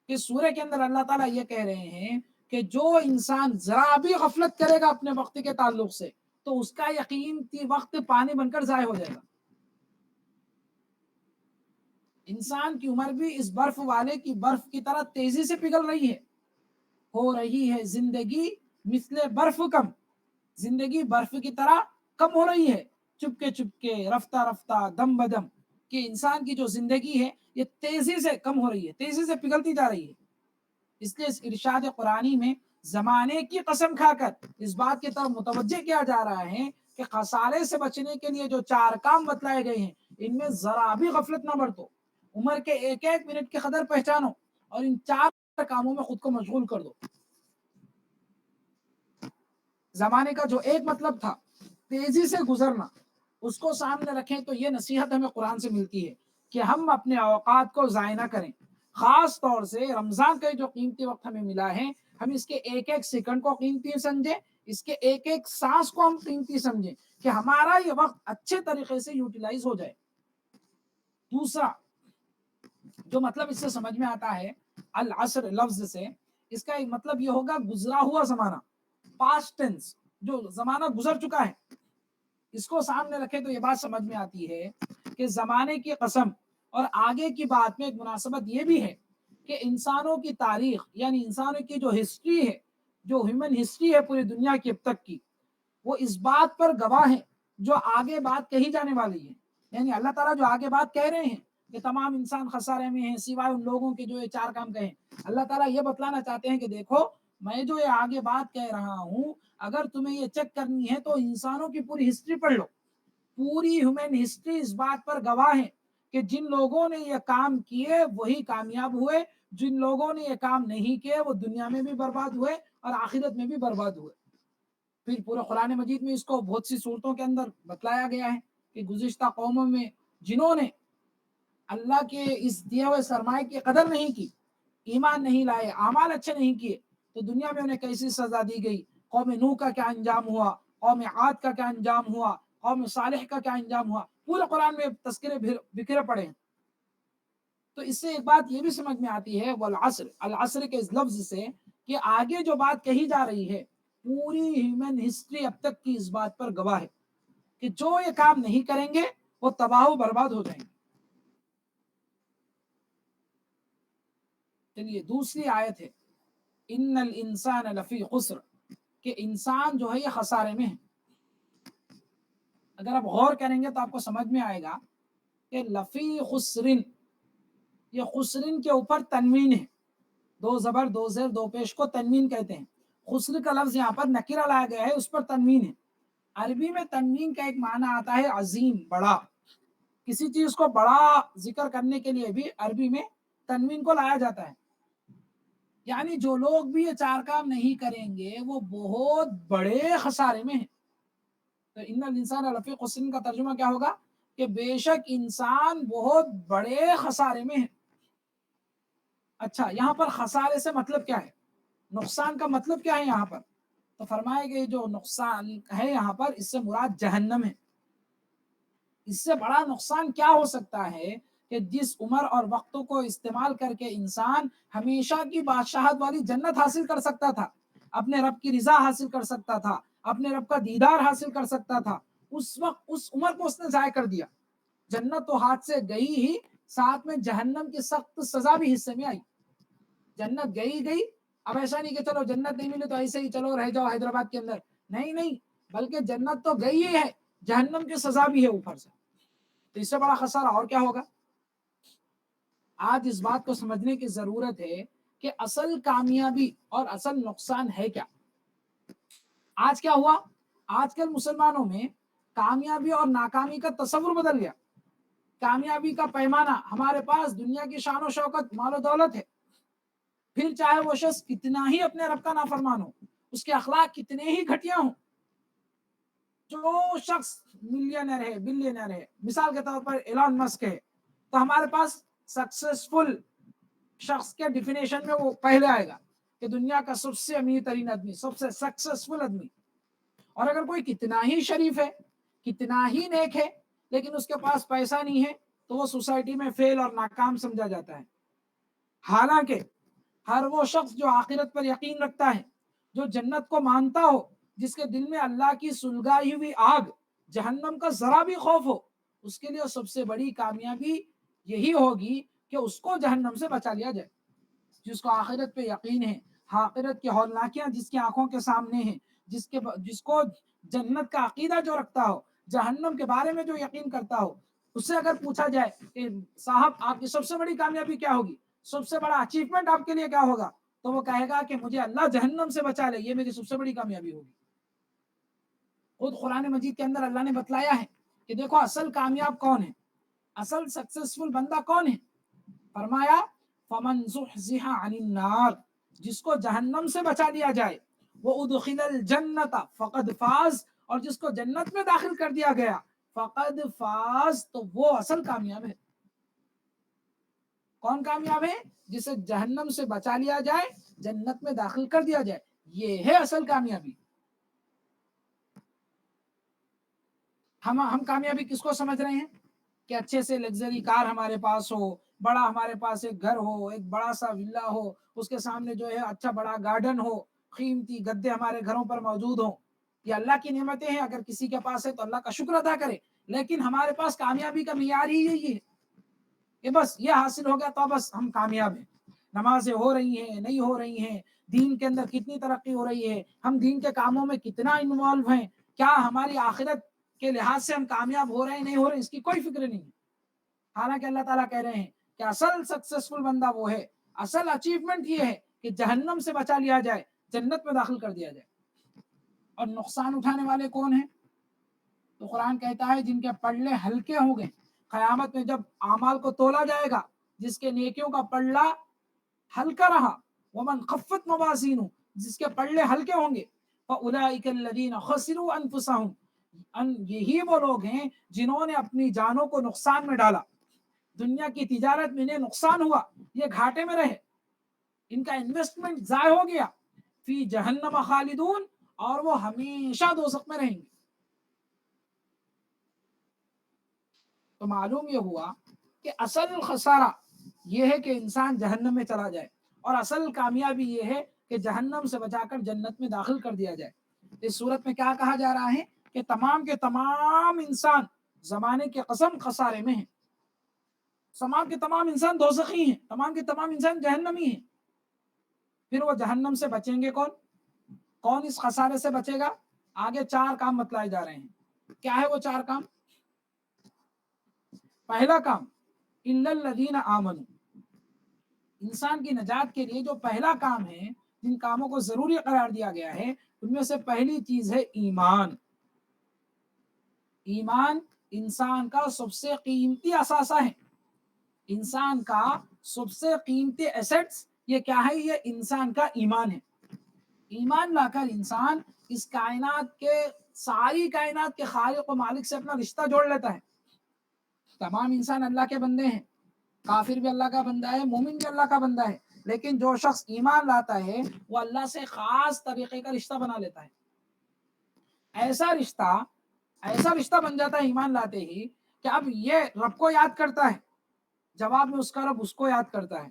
کہ سورہ کے اندر اللہ تعالیٰ یہ کہہ رہے ہیں کہ جو انسان ذرا بھی غفلت کرے گا اپنے وقت کے تعلق سے تو اس کا یقینی وقت پانی بن کر ضائع ہو جائے گا۔ انسان کی عمر بھی اس برف والے کی برف کی طرح تیزی سے پگھل رہی ہے، ہو رہی ہے زندگی مثل برف کم، زندگی برف کی طرح کم ہو رہی ہے، چپکے چپکے، رفتہ رفتہ، دم بدم، کہ انسان کی جو زندگی ہے یہ تیزی سے کم ہو رہی ہے، تیزی سے پگھلتی جا رہی ہے۔ اس لیے اس ارشاد قرآنی میں زمانے کی قسم کھا کر اس بات کی طرف متوجہ کیا جا رہا ہے کہ خسارے سے بچنے کے لیے جو 4 کام بتلائے گئے ہیں ان میں ذرا بھی غفلت نہ برتو، عمر کے ایک ایک منٹ کی قدر پہچانو اور ان 4 کاموں میں خود کو مشغول کر دو۔ زمانے کا جو ایک مطلب تھا تیزی سے گزرنا، اس کو سامنے رکھیں تو یہ نصیحت ہمیں قرآن سے ملتی ہے کہ ہم اپنے اوقات کو ضائع نہ کریں، خاص طور سے رمضان کا جو قیمتی وقت ہمیں ملا ہے ہم اس کے ایک ایک سیکنڈ کو قیمتی سمجھیں، اس کے ایک ایک سانس کو ہم قیمتی سمجھیں کہ ہمارا یہ وقت اچھے طریقے سے یوٹیلائز ہو جائے۔ دوسرا جو مطلب اس سے سمجھ میں آتا ہے العصر لفظ سے، اس کا ایک مطلب یہ ہوگا گزرا ہوا زمانہ، پاسٹ ٹینس، جو زمانہ گزر چکا ہے۔ اس کو سامنے رکھے تو یہ بات سمجھ میں آتی ہے کہ زمانے کی قسم اور آگے کی بات میں ایک مناسبت یہ بھی ہے کہ انسانوں کی تاریخ یعنی انسانوں کی جو ہسٹری ہے جو ہیومن ہسٹری ہے پوری دنیا کی اب تک کی، وہ اس بات پر گواہ ہے جو آگے بات کہی جانے والی ہے. یعنی اللہ تعالیٰ جو آگے بات کہہ رہے ہیں کہ تمام انسان خسارے میں ہیں سوائے ان لوگوں کے جو یہ 4 کام کہیں، اللہ تعالیٰ یہ بتلانا چاہتے ہیں کہ دیکھو میں جو یہ آگے بات کہہ رہا ہوں، اگر تمہیں یہ چیک کرنی ہے تو انسانوں کی پوری ہسٹری پڑھ لو. پوری ہیومن ہسٹری اس بات پر گواہ ہے کہ جن لوگوں نے یہ کام کیے وہی کامیاب ہوئے، جن لوگوں نے یہ کام نہیں کیے وہ دنیا میں بھی برباد ہوئے اور آخرت میں بھی برباد ہوئے. پھر پورے قرآن مجید میں اس کو بہت سی صورتوں کے اندر بتلایا گیا ہے کہ گزشتہ قوموں میں جنہوں نے اللہ کے اس دیے ہوئے سرمایہ کی قدر نہیں کی، ایمان نہیں لائے، اعمال اچھے نہیں کیے، تو دنیا میں انہیں کیسی سزا دی گئی. قوم نوح کا کیا انجام ہوا، قوم عاد کا کیا انجام ہوا، قوم صالح کا کیا انجام ہوا، پورے قرآن میں تذکرے بکھرے پڑے ہیں. تو اس سے ایک بات یہ بھی سمجھ میں آتی ہے والعصر، العصر کے اس لفظ سے کہ آگے جو بات کہی جا رہی ہے پوری ہیومن ہسٹری اب تک کی اس بات پر گواہ ہے کہ جو یہ کام نہیں کریں گے وہ تباہ و برباد ہو جائیں گے. چلیے دوسری آیت ہے ان الانسان لفی خسر، کہ انسان جو ہے یہ خسارے میں ہے. اگر آپ غور کریں گے تو آپ کو سمجھ میں آئے گا کہ لفی خسرن، یہ خسرن کے اوپر تنوین ہے، 2 زبر 2 زیر 2 پیش کو تنوین کہتے ہیں. خسر کا لفظ یہاں پر نکرہ لایا گیا ہے، اس پر تنوین ہے. عربی میں تنوین کا ایک معنی آتا ہے عظیم، بڑا. کسی چیز کو بڑا ذکر کرنے کے لیے بھی عربی میں تنوین کو لایا جاتا ہے. یعنی جو لوگ بھی یہ 4 کام نہیں کریں گے وہ بہت بڑے خسارے میں ہیں. تو ان الانسان لفی خسر کا ترجمہ کیا ہوگا کہ بے شک انسان بہت بڑے خسارے میں ہے. اچھا یہاں پر خسارے سے مطلب کیا ہے، نقصان کا مطلب کیا ہے یہاں پر؟ تو فرمائے کہ جو نقصان ہے یہاں پر اس سے مراد جہنم ہے. اس سے بڑا نقصان کیا ہو سکتا ہے کہ جس عمر اور وقتوں کو استعمال کر کے انسان ہمیشہ کی بادشاہت والی جنت حاصل کر سکتا تھا، اپنے رب کی رضا حاصل کر سکتا تھا، اپنے رب کا دیدار حاصل کر سکتا تھا، اس وقت اس عمر کو اس نے ضائع کر دیا. جنت تو ہاتھ سے گئی ہی، ساتھ میں جہنم کی سخت سزا بھی حصے میں آئی. جنت گئی، اب ایسا نہیں کہ چلو جنت نہیں ملی تو ایسے ہی چلو رہ جاؤ حیدرآباد کے اندر، نہیں، بلکہ جنت تو گئی ہی ہے، جہنم کی سزا بھی ہے اوپر سے. تو اس سے بڑا خسارہ اور کیا ہوگا؟ آج اس بات کو سمجھنے کی ضرورت ہے کہ اصل کامیابی اور اصل نقصان ہے کیا. آج کیا ہوا، آج کل مسلمانوں میں کامیابی اور ناکامی کا تصور بدل گیا. کامیابی کا پیمانہ ہمارے پاس دنیا کی شان و شوکت، مال و دولت ہے، پھر چاہے وہ شخص کتنا ہی اپنے رب کا نافرمان ہو، اس کے اخلاق کتنے ہی گھٹیا ہوں. جو شخص ملینئر ہے، بلینئر ہے، مثال کے طور پر ایلان مسک ہے، تو ہمارے پاس سکسیسفل شخص کے ڈیفینیشن میں وہ پہلے آئے گا کہ دنیا کا سب سے امیر ترین آدمی، سب سے سکسیسفل آدمی. اور اگر کوئی کتنا ہی شریف ہے، کتنا ہی نیک ہے، لیکن اس کے پاس پیسہ نہیں ہے تو وہ سوسائٹی میں فیل اور ناکام سمجھا جاتا ہے. حالانکہ ہر وہ شخص جو آخرت پر یقین رکھتا ہے، جو جنت کو مانتا ہو، جس کے دل میں اللہ کی سلگائی ہوئی آگ، جہنم کا ذرا بھی خوف ہو، اس کے لیے سب سے بڑی کامیابی یہی ہوگی کہ اس کو جہنم سے بچا لیا جائے. جس کو آخرت پہ یقین ہے، آخرت کی ہولناکیاں جس کی آنکھوں کے سامنے ہیں، جس کو جنت کا عقیدہ جو رکھتا ہو، جہنم کے بارے میں جو یقین کرتا ہو، اس سے اگر پوچھا جائے کہ صاحب آپ کی سب سے بڑی کامیابی کیا ہوگی، سب سے بڑا اچیومنٹ آپ کے لیے کیا ہوگا، تو وہ کہے گا کہ مجھے اللہ جہنم سے بچا لے، یہ میری سب سے بڑی کامیابی ہوگی. خود قرآن مجید کے اندر اللہ نے بتلایا ہے کہ دیکھو اصل کامیاب کون ہے، اصل سکسیسفل بندہ کون ہے. فرمایا فمن زحزح عن النار، جس کو جہنم سے بچا لیا جائے، وادخل الجنت فقد فاز، اور جس کو جنت میں داخل کر دیا گیا فقد فاز، تو وہ اصل کامیاب ہے. کون کامیاب ہے؟ جسے جہنم سے بچا لیا جائے، جنت میں داخل کر دیا جائے، یہ ہے اصل کامیابی. ہم کامیابی کس کو سمجھ رہے ہیں کہ اچھے سے لگژری کار ہمارے پاس ہو، بڑا ہمارے پاس ایک گھر ہو، ایک بڑا سا ولا ہو، اس کے سامنے جو ہے اچھا بڑا گارڈن ہو، قیمتی گدے ہمارے گھروں پر موجود ہوں. یہ اللہ کی نعمتیں ہیں، اگر کسی کے پاس ہے تو اللہ کا شکر ادا کرے. لیکن ہمارے پاس کامیابی کا معیار ہی یہی ہے کہ بس یہ حاصل ہو گیا تو بس ہم کامیاب ہیں. نمازیں ہو رہی ہیں، نہیں ہو رہی ہیں، دین کے اندر کتنی ترقی ہو رہی ہے، ہم دین کے کاموں میں کتنا انوالو ہیں، کیا ہماری آخرت کے لحاظ سے ہم کامیاب ہو رہے ہیں نہیں ہو رہے، اس کی کوئی فکر نہیں ہے۔ حالانکہ اللہ تعالیٰ کہہ رہے ہیں کہ اصل سکسیسفل بندہ وہ ہے، اصل اچیومنٹ یہ ہے کہ جہنم سے بچا لیا جائے، جنت میں داخل کر دیا جائے۔ اور نقصان اٹھانے والے کون ہیں؟ تو قرآن کہتا ہے جن کے پلڑے ہلکے ہوں گے، قیامت میں جب اعمال کو تولا جائے گا، جس کے نیکیوں کا پلڑا ہلکا رہا، ومن خفت موازینہ، جس کے پلڑے ہلکے ہوں گے، فاولئک الذین خسروا انفسهم، یہی وہ لوگ ہیں جنہوں نے اپنی جانوں کو نقصان میں ڈالا، دنیا کی تجارت میں انہیں نقصان ہوا، یہ گھاٹے میں رہے، ان کا انویسٹمنٹ ضائع ہو گیا، فی جہنم خالدون، اور وہ ہمیشہ دوزخ میں رہیں گے۔ تو معلوم یہ ہوا کہ اصل خسارہ یہ ہے کہ انسان جہنم میں چلا جائے، اور اصل کامیابی یہ ہے کہ جہنم سے بچا کر جنت میں داخل کر دیا جائے۔ اس صورت میں کیا کہا جا رہا ہے کہ تمام کے تمام انسان زمانے کی قسم خسارے میں ہیں، تمام کے تمام انسان دوزخی ہیں، تمام کے تمام انسان جہنمی ہیں۔ پھر وہ جہنم سے بچیں گے کون؟ کون اس خسارے سے بچے گا؟ آگے 4 کام بتلائے جا رہے ہیں۔ کیا ہے وہ 4 کام؟ پہلا کام الا الذین آمنوا، انسان کی نجات کے لیے جو پہلا کام ہے، جن کاموں کو ضروری قرار دیا گیا ہے، ان میں سے پہلی چیز ہے ایمان۔ ایمان انسان کا سب سے قیمتی اثاثہ ہے، انسان کا سب سے قیمتی ایسٹس یہ کیا ہے؟ یہ انسان کا ایمان ہے۔ ایمان لا کر انسان اس کائنات کے، ساری کائنات کے خالق و مالک سے اپنا رشتہ جوڑ لیتا ہے۔ تمام انسان اللہ کے بندے ہیں، کافر بھی اللہ کا بندہ ہے، مومن بھی اللہ کا بندہ ہے، لیکن جو شخص ایمان لاتا ہے وہ اللہ سے خاص طریقے کا رشتہ بنا لیتا ہے۔ ایسا رشتہ بن جاتا ہے ایمان لاتے ہی کہ اب یہ رب کو یاد کرتا ہے، جواب میں اس کا رب اس کو یاد کرتا ہے۔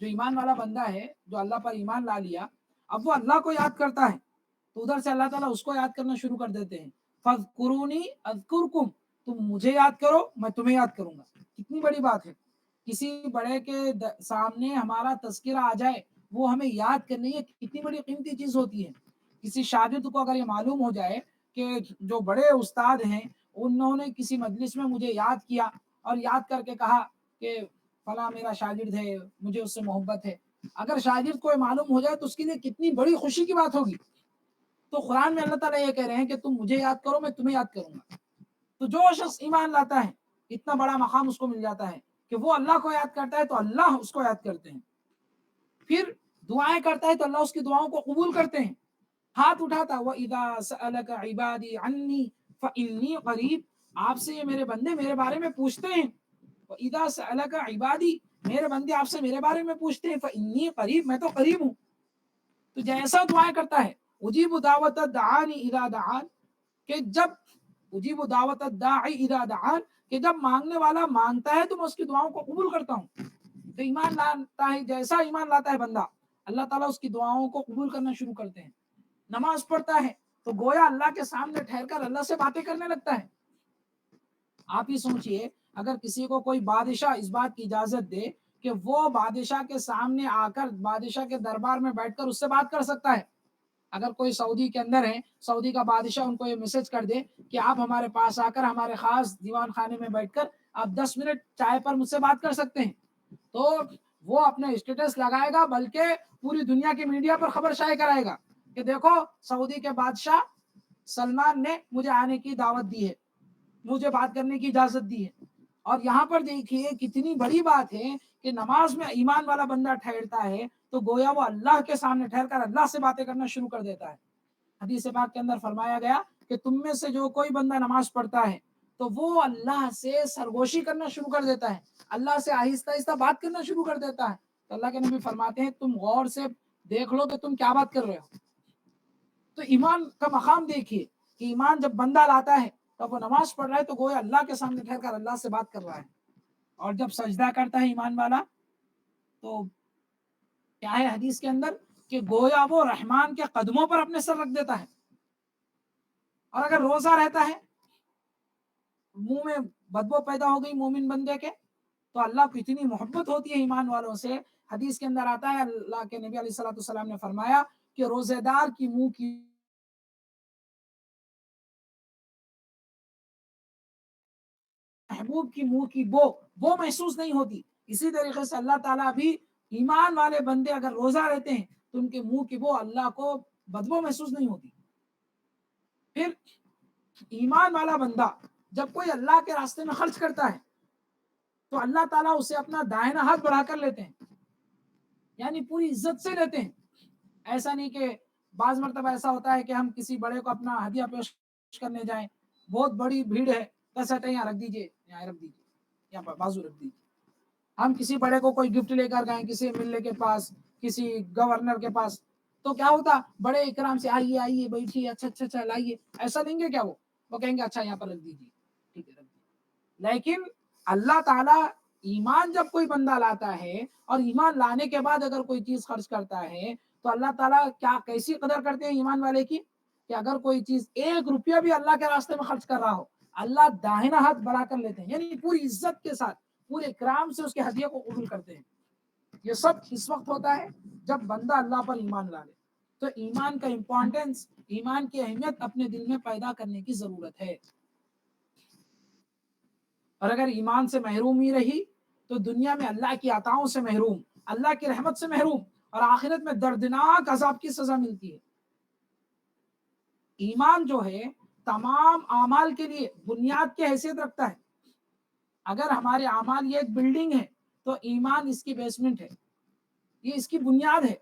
جو ایمان والا بندہ ہے، جو اللہ پر ایمان لا لیا، اب وہ اللہ کو یاد کرتا ہے، تو ادھر سے اللہ تعالیٰ اس کو یاد کرنا شروع کر دیتے ہیں۔ فَاذْكُرُونِی أَذْكُرْكُمْ، تم مجھے یاد کرو میں تمہیں یاد کروں گا۔ کتنی بڑی بات ہے، کسی بڑے کے سامنے ہمارا تذکرہ آ جائے، وہ ہمیں یاد کرنے، یہ کتنی بڑی قیمتی چیز ہوتی ہے۔ کسی شاگرد کو اگر یہ معلوم ہو جائے کہ جو بڑے استاد ہیں انہوں نے کسی مجلس میں مجھے یاد کیا اور یاد کر کے کہا کہ فلاں میرا شاگرد ہے، مجھے اس سے محبت ہے، اگر شاگرد کو یہ معلوم ہو جائے تو اس کے لیے کتنی بڑی خوشی کی بات ہوگی۔ تو قرآن میں اللہ تعالیٰ یہ کہہ رہے ہیں کہ تم مجھے یاد کرو میں تمہیں یاد کروں گا۔ تو جو شخص ایمان لاتا ہے اتنا بڑا مقام اس کو مل جاتا ہے کہ وہ اللہ کو یاد کرتا ہے تو اللہ اس کو یاد کرتے ہیں، پھر دعائیں کرتا ہے تو اللہ اس کی دعاؤں کو قبول کرتے ہیں، ہاتھ اٹھاتا ہے وَإِذَا سَأَلَكَ عِبَادِي عَنِّي فَإِنِّي قَرِيبٌ، آپ سے یہ میرے بندے میرے بارے میں پوچھتے ہیں، وَإِذَا سَأَلَكَ عِبَادِي، میرے بندے آپ سے میرے بارے میں پوچھتے ہیں، فَإِنِّي قَرِيب، میں تو قریب ہوں۔ تو جیسا دعائیں کرتا ہے اجیب دعوت الدعانی اذا دعان، کہ جب اجیب دعوت الداعی اذا دعان، کہ جب مانگنے والا مانگتا ہے تو میں اس کی دعاؤں کو قبول کرتا ہوں۔ تو ایمان لاتا ہے، جیسا ایمان لاتا ہے بندہ، اللہ تعالیٰ اس کی دعاؤں کو قبول کرنا شروع کرتے ہیں۔ نماز پڑھتا ہے تو گویا اللہ کے سامنے ٹھہر کر اللہ سے باتیں کرنے لگتا ہے۔ آپ ہی سوچئے اگر کسی کو کوئی بادشاہ اس بات کی اجازت دے کہ وہ بادشاہ کے سامنے آ کر بادشاہ کے دربار میں بیٹھ کر اس سے بات کر سکتا ہے، اگر کوئی سعودی کے اندر ہے، سعودی کا بادشاہ ان کو یہ میسج کر دے کہ آپ ہمارے پاس آ کر ہمارے خاص دیوان خانے میں بیٹھ کر آپ 10 منٹ چائے پر مجھ سے بات کر سکتے ہیں، تو وہ اپنا اسٹیٹس لگائے گا، بلکہ پوری دنیا کی میڈیا پر خبر شائع کرائے گا کہ دیکھو سعودی کے بادشاہ سلمان نے مجھے آنے کی دعوت دی ہے، مجھے بات کرنے کی اجازت دی ہے۔ اور یہاں پر دیکھیے کتنی بڑی بات ہے کہ نماز میں ایمان والا بندہ ٹھہرتا ہے تو گویا وہ اللہ کے سامنے ٹھہر کر اللہ سے باتیں کرنا شروع کر دیتا ہے۔ حدیث پاک کے اندر فرمایا گیا کہ تم میں سے جو کوئی بندہ نماز پڑھتا ہے تو وہ اللہ سے سرگوشی کرنا شروع کر دیتا ہے، اللہ سے آہستہ آہستہ بات کرنا شروع کر دیتا ہے۔ تو اللہ کے نبی فرماتے ہیں تم غور سے دیکھ لو کہ تم کیا بات کر رہے ہو۔ تو ایمان کا مقام دیکھیے کہ ایمان جب بندہ لاتا ہے تو وہ نماز پڑھ رہا ہے تو گویا اللہ کے سامنے ٹھہر کر اللہ سے بات کر رہا ہے، اور جب سجدہ کرتا ہے ایمان والا تو کیا ہے حدیث کے اندر کہ گویا وہ رحمان کے قدموں پر اپنے سر رکھ دیتا ہے۔ اور اگر روزہ رہتا ہے، منہ میں بدبو پیدا ہو گئی مومن بندے کے، تو اللہ کو اتنی محبت ہوتی ہے ایمان والوں سے، حدیث کے اندر آتا ہے اللہ کے نبی علیہ الصلوۃ والسلام نے فرمایا کہ روزے دار کی منہ کی محبوب کی منہ کی وہ محسوس نہیں ہوتی. اسی طریقے سے اللہ تعالیٰ بھی ایمان والے بندے اگر روزہ رہتے ہیں تو ان کے منہ کی بو اللہ کو بدبو محسوس نہیں ہوتی. پھر ایمان والا بندہ جب کوئی اللہ کے راستے میں خرچ کرتا ہے تو اللہ تعالیٰ اسے اپنا دائنا ہاتھ بڑھا کر لیتے ہیں، یعنی پوری عزت سے لیتے ہیں. ایسا نہیں کہ بعض مرتبہ ایسا ہوتا ہے کہ ہم کسی بڑے کو اپنا ہدیہ پیش کرنے جائیں، بہت بڑی بھیڑ ہے، بس ہٹے یہاں رکھ دیجیے، یہاں رکھ دیجیے، یہاں پر بازو رکھ دیجیے. ہم کسی بڑے کو کوئی گفٹ لے کر گئے کسی ملنے کے پاس، کسی گورنر کے پاس، تو کیا ہوتا بڑے اکرام سے آئیے آئیے بیٹھیے، اچھا اچھا اچھا لائیے، ایسا دیں گے کیا؟ وہ کہیں گے اچھا یہاں پر رکھ دیجیے، ٹھیک ہے رکھ دیجیے. لیکن اللہ تعالیٰ ایمان جب کوئی بندہ لاتا ہے اور ایمان لانے کے بعد اگر کوئی چیز خرچ کرتا ہے تو اللہ تعالیٰ کیا کیسی قدر کرتے ہیں ایمان والے کی کہ اگر کوئی چیز 1 روپیہ بھی اللہ کے راستے میں خرچ کر رہا ہو اللہ داہنا ہاتھ بڑھا کر لیتے ہیں، یعنی پوری عزت کے ساتھ پورے اکرام سے اس کے ہدیے کو قبول کرتے ہیں. یہ سب اس وقت ہوتا ہے جب بندہ اللہ پر ایمان لا لے. تو ایمان کا امپورٹنس، ایمان کی اہمیت اپنے دل میں پیدا کرنے کی ضرورت ہے. اور اگر ایمان سے محروم ہی رہی تو دنیا میں اللہ کی عطاؤں سے محروم، اللہ کی رحمت سے محروم، اور آخرت میں دردناک عذاب کی سزا ملتی ہے. ایمان جو ہے تمام اعمال کے لیے بنیاد کی حیثیت رکھتا ہے. اگر ہمارے اعمال یہ ایک بلڈنگ ہے تو ایمان اس کی بیسمنٹ ہے، یہ اس کی بنیاد ہے.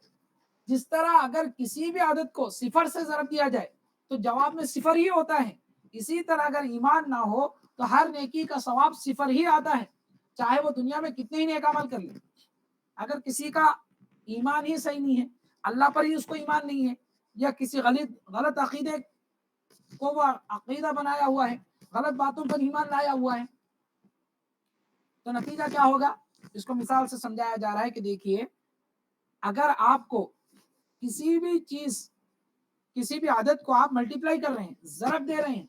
جس طرح اگر کسی بھی عادت کو 0 سے ضرب دیا جائے تو جواب میں 0 ہی ہوتا ہے، اسی طرح اگر ایمان نہ ہو تو ہر نیکی کا ثواب 0 ہی آتا ہے، چاہے وہ دنیا میں کتنے ہی نیک عمل کر لے. اگر کسی کا ایمان ہی صحیح نہیں ہے، اللہ پر ہی اس کو ایمان نہیں ہے، یا کسی غلط عقیدے کو وہ عقیدہ بنایا ہوا ہے، غلط باتوں پر ایمان لایا ہوا ہے، تو نتیجہ کیا ہوگا؟ اس کو مثال سے سمجھایا جا رہا ہے کہ دیکھیے اگر آپ کو کسی بھی چیز، کسی بھی عادت کو آپ ملٹیپلائی کر رہے ہیں، ضرب دے رہے ہیں،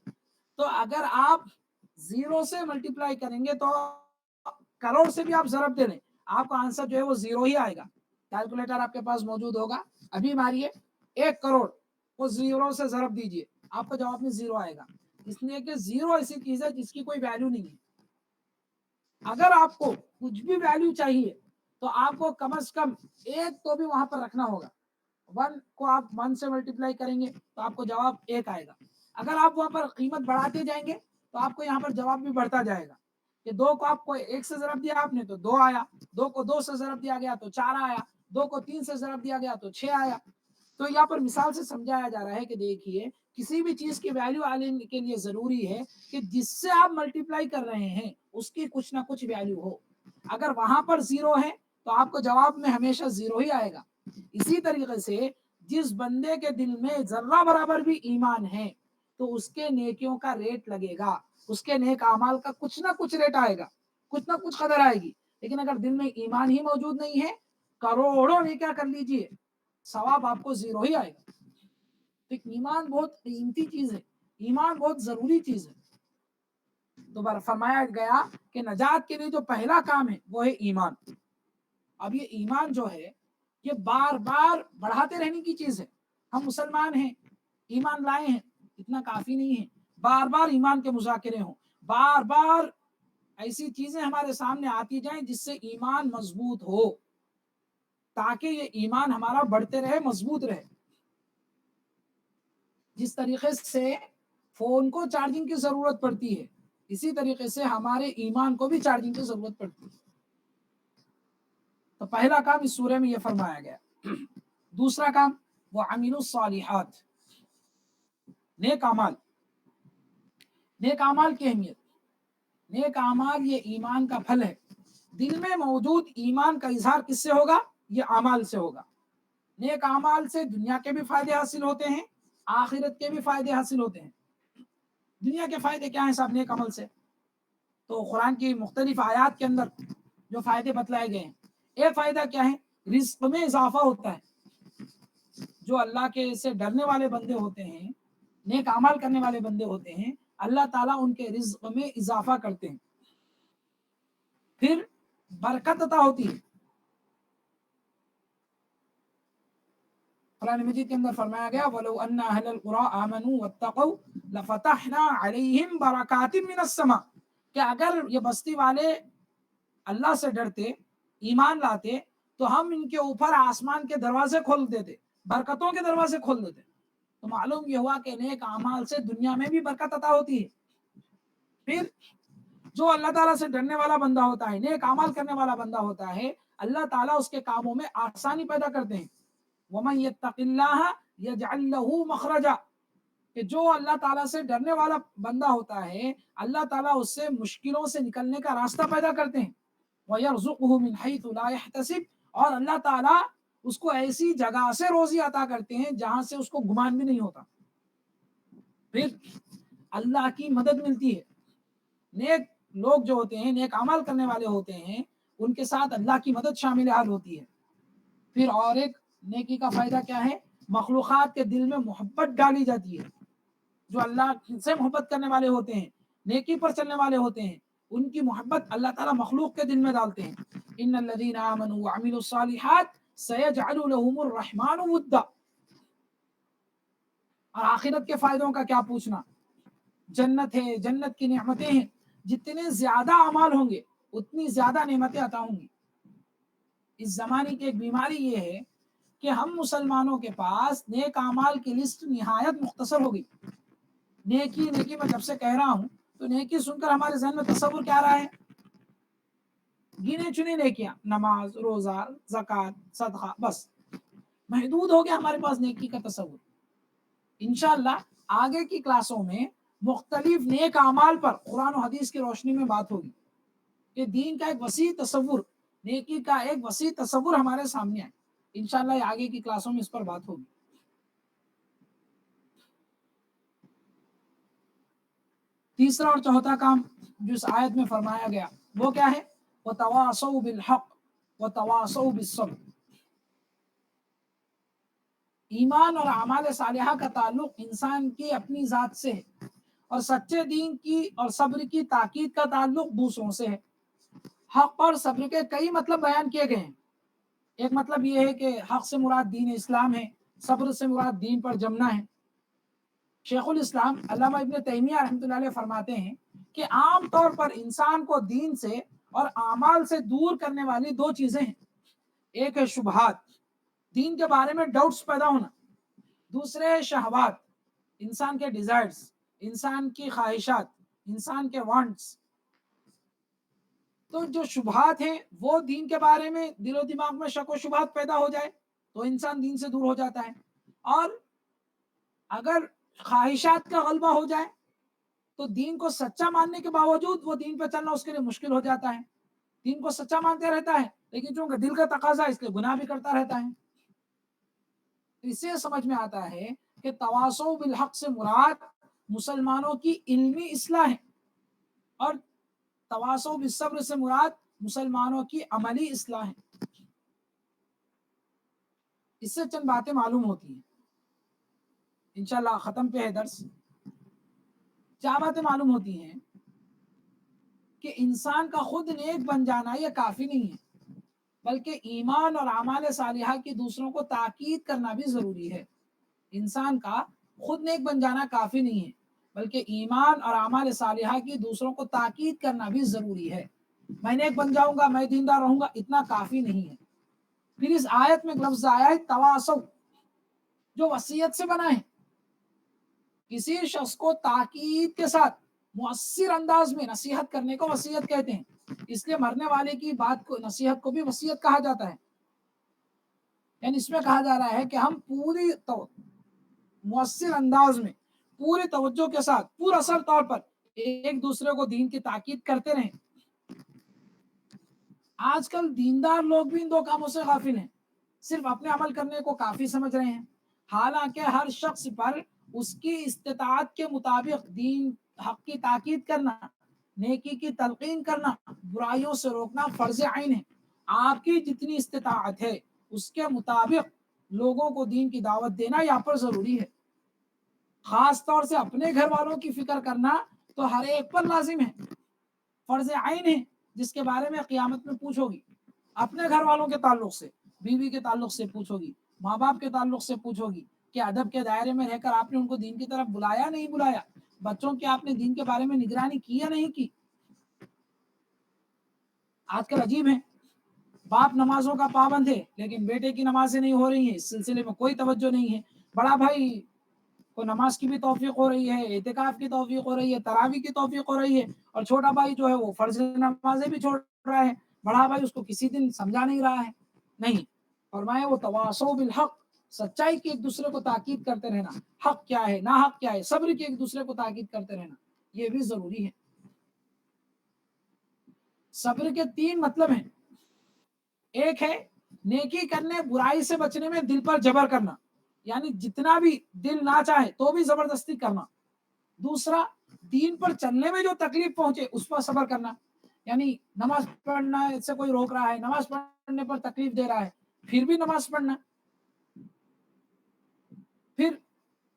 تو اگر آپ 0 سے ملٹیپلائی کریں گے تو کروڑ سے بھی آپ ضرب دے رہے ہیں، آپ کا آنسر جو ہے وہ 0 ہی آئے گا. کیلکولیٹر آپ کے پاس موجود ہوگا، ابھی ماریے 1 کروڑ وہ 0 سے ضرب دیجئے، آپ کا جواب میں 0 آئے گا. اس لیے کہ 0 ایسی چیز ہے جس کی کوئی ویلیو نہیں ہے. اگر آپ کو کچھ بھی ویلیو چاہیے تو آپ کو کم از کم 1 تو بھی وہاں پر رکھنا ہوگا. 1 کو آپ 1 سے ملٹیپلائی کریں گے تو آپ کو جواب 1 آئے گا. اگر آپ وہاں پر قیمت بڑھاتے جائیں گے تو آپ کو یہاں پر جواب بھی بڑھتا جائے گا. کہ 2 کو آپ کو 1 سے ضرب دیا آپ نے تو 2 آیا، 2 کو 2 سے ضرب دیا گیا تو 4 آیا، 2 کو 3 سے ضرب دیا گیا تو 6 آیا. تو یہاں پر مثال سے سمجھایا جا رہا ہے کہ دیکھیے کسی بھی چیز کی ویلیو آنے کے لیے ضروری ہے کہ جس سے آپ ملٹیپلائی کر رہے ہیں اس کی کچھ نہ کچھ ویلیو ہو. اگر وہاں پر 0 ہے تو آپ کو جواب میں ہمیشہ 0 ہی آئے گا. اسی طریقے سے جس بندے کے دل میں ذرہ برابر بھی ایمان ہے تو اس کے نیکیوں کا ریٹ لگے گا، اس کے نیک اعمال کا کچھ نہ کچھ ریٹ آئے گا، کچھ نہ کچھ قدر آئے گی. لیکن اگر دل میں ایمان ہی موجود نہیں ہے، کروڑوں نیکیاں کر لیجئے ثواب آپ کو 0 ہی آئے گا. تو ایمان بہت قیمتی چیز ہے، ایمان بہت ضروری چیز ہے. تو فرمایا گیا کہ نجات کے لیے جو پہلا کام ہے وہ ہے ایمان. اب یہ ایمان جو ہے یہ بار بار بڑھاتے رہنے کی چیز ہے. ہم مسلمان ہیں، ایمان لائے ہیں، اتنا کافی نہیں ہے. بار بار ایمان کے مذاکرے ہوں، بار بار ایسی چیزیں ہمارے سامنے آتی جائیں جس سے ایمان مضبوط ہو، تاکہ یہ ایمان ہمارا بڑھتے رہے، مضبوط رہے. جس طریقے سے فون کو چارجنگ کی ضرورت پڑتی ہے اسی طریقے سے ہمارے ایمان کو بھی چارجنگ کی ضرورت پڑتی ہے. تو پہلا کام اس سورے میں یہ فرمایا گیا. دوسرا کام وہ عمل الصالحات، نیک اعمال. نیک اعمال کی اہمیت، نیک اعمال یہ ایمان کا پھل ہے. دل میں موجود ایمان کا اظہار کس سے ہوگا؟ یہ اعمال سے ہوگا. نیک اعمال سے دنیا کے بھی فائدے حاصل ہوتے ہیں، آخرت کے بھی فائدے حاصل ہوتے ہیں. دنیا کے فائدے کیا ہیں صاحب نیک عمل سے؟ تو قرآن کی مختلف آیات کے اندر جو فائدے بتلائے گئے ہیں، ایک فائدہ کیا ہے؟ رزق میں اضافہ ہوتا ہے. جو اللہ کے سے ڈرنے والے بندے ہوتے ہیں، نیک اعمال کرنے والے بندے ہوتے ہیں، اللہ تعالیٰ ان کے رزق میں اضافہ کرتے ہیں. پھر برکت عطا ہوتی ہے. قرآن مجید کے اندر فرمایا گیا وَلَوْ أَنَّ أَهْلَ الْقُرَىٰ آمَنُوا وَاتَّقَوْا لَفَتَحْنَا عَلَيْهِمْ بَرَكَاتٍ مِّنَ السَّمَاءِ، کہ اگر یہ بستی والے اللہ سے ڈرتے، ایمان لاتے، تو ہم ان کے اوپر آسمان کے دروازے کھول دیتے، برکتوں کے دروازے کھول دیتے۔ تو معلوم یہ ہوا کہ نیک اعمال سے دنیا میں بھی برکت عطا ہوتی ہے۔ پھر جو اللہ تعالیٰ سے ڈرنے والا بندہ ہوتا ہے، نیک اعمال کرنے والا بندہ ہوتا ہے، اللہ تعالیٰ اس کے کاموں میں آسانی پیدا کرتے ہیں۔ وَمَن يَتَّقِ اللَّهَ يَجْعَل لَّهُ مَخْرَجًا، کہ جو اللہ تعالیٰ سے ڈرنے والا بندہ ہوتا ہے، اللہ تعالیٰ اس سے مشکلوں سے نکلنے کا راستہ پیدا کرتے ہیں۔ وَيَرْزُقْهُ مِنْ حَيْثُ لَا يَحْتَسِبُ، اور اللہ تعالیٰ اس کو ایسی جگہ سے روزی عطا کرتے ہیں جہاں سے اس کو گمان بھی نہیں ہوتا۔ پھر اللہ کی مدد ملتی ہے۔ نیک لوگ جو ہوتے ہیں، نیک عمل کرنے والے ہوتے ہیں، ان کے ساتھ اللہ کی مدد شامل حال ہوتی ہے۔ پھر اور ایک نیکی کا فائدہ کیا ہے؟ مخلوقات کے دل میں محبت ڈالی جاتی ہے۔ جو اللہ سے محبت کرنے والے ہوتے ہیں، نیکی پر چلنے والے ہوتے ہیں، ان کی محبت اللہ تعالیٰ مخلوق کے دل میں ڈالتے ہیں۔ ان الذین آمنوا وعملوا الصالحات سیجعل لهم الرحمن ودا۔ اور آخرت کے فائدوں کا کیا پوچھنا، جنت ہے، جنت کی نعمتیں ہیں، جتنے زیادہ اعمال ہوں گے اتنی زیادہ نعمتیں عطا ہوں گی۔ اس زمانے کی ایک بیماری یہ ہے کہ ہم مسلمانوں کے پاس نیک اعمال کی لسٹ نہایت مختصر ہو گئی۔ نیکی نیکی میں جب سے کہہ رہا ہوں تو نیکی سن کر ہمارے ذہن میں تصور کیا رہا ہے؟ گنے چنے نیکیاں، نماز، روزہ، زکوٰۃ، صدقہ، بس محدود ہو گیا ہمارے پاس نیکی کا تصور۔ انشاءاللہ آگے کی کلاسوں میں مختلف نیک اعمال پر قرآن و حدیث کی روشنی میں بات ہوگی کہ دین کا ایک وسیع تصور، نیکی کا ایک وسیع تصور ہمارے سامنے آئے۔ انشاءاللہ یہ آگے کی کلاسوں میں اس پر بات ہوگی۔ تیسرا اور چوتھا کام جو اس آیت میں فرمایا گیا وہ کیا ہے؟ وَتَوَاصَوْا بِالْحَقِّ وَتَوَاصَوْا بِالصَّبْرِ۔ ایمان اور اعمال صالحہ کا تعلق انسان کی اپنی ذات سے ہے، اور سچے دین کی اور صبر کی تاکید کا تعلق دوسروں سے ہے۔ حق اور صبر کے کئی مطلب بیان کیے گئے ہیں۔ ایک مطلب یہ ہے کہ حق سے مراد دین اسلام ہے، صبر سے مراد دین پر جمنا ہے۔ شیخ الاسلام علامہ ابن تیمیہ رحمۃ اللہ علیہ فرماتے ہیں کہ عام طور پر انسان کو دین سے اور اعمال سے دور کرنے والی دو چیزیں ہیں۔ ایک ہے شبہات، دین کے بارے میں ڈاؤٹس پیدا ہونا۔ دوسرے ہے شہوات، انسان کے ڈیزائرز، انسان کی خواہشات، انسان کے وانٹس۔ تو جو شبہات ہیں وہ دین کے بارے میں دل و دماغ میں شک و شبہات پیدا ہو جائے تو انسان دین سے دور ہو جاتا ہے، اور اگر خواہشات کا غلبہ ہو جائے تو دین کو سچا ماننے کے باوجود وہ دین پہ چلنا اس کے لیے مشکل ہو جاتا ہے۔ دین کو سچا مانتے رہتا ہے لیکن چونکہ دل کا تقاضا ہے اس لیے گناہ بھی کرتا رہتا ہے۔ اس سے سمجھ میں آتا ہے کہ تواصوا بالحق سے مراد مسلمانوں کی علمی اصلاح ہے، اور تواصوا بالصبر سے مراد مسلمانوں کی عملی اصلاح ہے۔ اس سے چند باتیں معلوم ہوتی ہیں، انشاءاللہ ختم پہ ہے درس۔ کیا باتیں معلوم ہوتی ہیں کہ انسان کا خود نیک بن جانا یہ کافی نہیں ہے، بلکہ ایمان اور اعمال صالحہ کی دوسروں کو تاکید کرنا بھی ضروری ہے۔ انسان کا خود نیک بن جانا کافی نہیں ہے، بلکہ ایمان اور اعمال صالحہ کی دوسروں کو تاکید کرنا بھی ضروری ہے۔ میں نیک بن جاؤں گا، میں دیندار رہوں گا، اتنا کافی نہیں ہے۔ پھر اس آیت میں ایک لفظ آیا ہے تواصو، جو وصیت سے بنا ہے۔ کسی شخص کو تاکید کے ساتھ مؤثر انداز میں نصیحت کرنے کو وصیت کہتے ہیں، اس لیے مرنے والے کی بات کو، نصیحت کو بھی وصیت کہا جاتا ہے۔ یعنی اس میں کہا جا رہا ہے کہ ہم پوری مؤثر انداز میں، پوری توجہ کے ساتھ، پورا اثر طور پر ایک دوسرے کو دین کی تاکید کرتے رہیں۔ آج کل دیندار لوگ بھی ان دو کاموں سے غافل ہیں، صرف اپنے عمل کرنے کو کافی سمجھ رہے ہیں، حالانکہ ہر شخص پر اس کی استطاعت کے مطابق دین حق کی تاکید کرنا، نیکی کی تلقین کرنا، برائیوں سے روکنا فرض عین ہے۔ آپ کی جتنی استطاعت ہے اس کے مطابق لوگوں کو دین کی دعوت دینا یہاں پر ضروری ہے۔ خاص طور سے اپنے گھر والوں کی فکر کرنا تو ہر ایک پر لازم ہے، فرض عین ہے، جس کے بارے میں قیامت میں پوچھو گی۔ اپنے گھر والوں کے تعلق سے، بیوی کے تعلق سے پوچھو گی، ماں باپ کے تعلق سے پوچھو گی کہ ادب کے دائرے میں رہ کر آپ نے ان کو دین کی طرف بلایا نہیں بلایا، بچوں کی آپ نے دین کے بارے میں نگرانی کی یا نہیں کی۔ آج کل عجیب ہے، باپ نمازوں کا پابند ہے لیکن بیٹے کی نمازیں نہیں ہو رہی ہیں، اس سلسلے میں کوئی توجہ نہیں ہے۔ بڑا بھائی کو نماز کی بھی توفیق ہو رہی ہے، اعتکاف کی توفیق ہو رہی ہے، تراویح کی توفیق ہو رہی ہے، اور چھوٹا بھائی جو ہے وہ فرض نمازیں بھی چھوڑ رہا ہے، بڑا بھائی اس کو کسی دن سمجھا نہیں رہا ہے۔ نہیں، فرمایا وہ تواصوا بالحق، سچائی کی ایک دوسرے کو تاکید کرتے رہنا، حق کیا ہے نا حق کیا ہے، صبر کی ایک دوسرے کو تاکید کرتے رہنا، یہ بھی ضروری ہے۔ صبر کے 3 مطلب ہیں، ایک ہے نیکی کرنے برائی سے بچنے میں دل پر جبر کرنا، یعنی جتنا بھی دل نہ چاہے تو بھی زبردستی کرنا۔ دوسرا، دین پر چلنے میں جو تکلیف پہنچے اس پر صبر کرنا، یعنی نماز پڑھنا سے کوئی روک رہا ہے، نماز پڑھنے پر تکلیف دے رہا ہے، پھر بھی نماز پڑھنا۔ پھر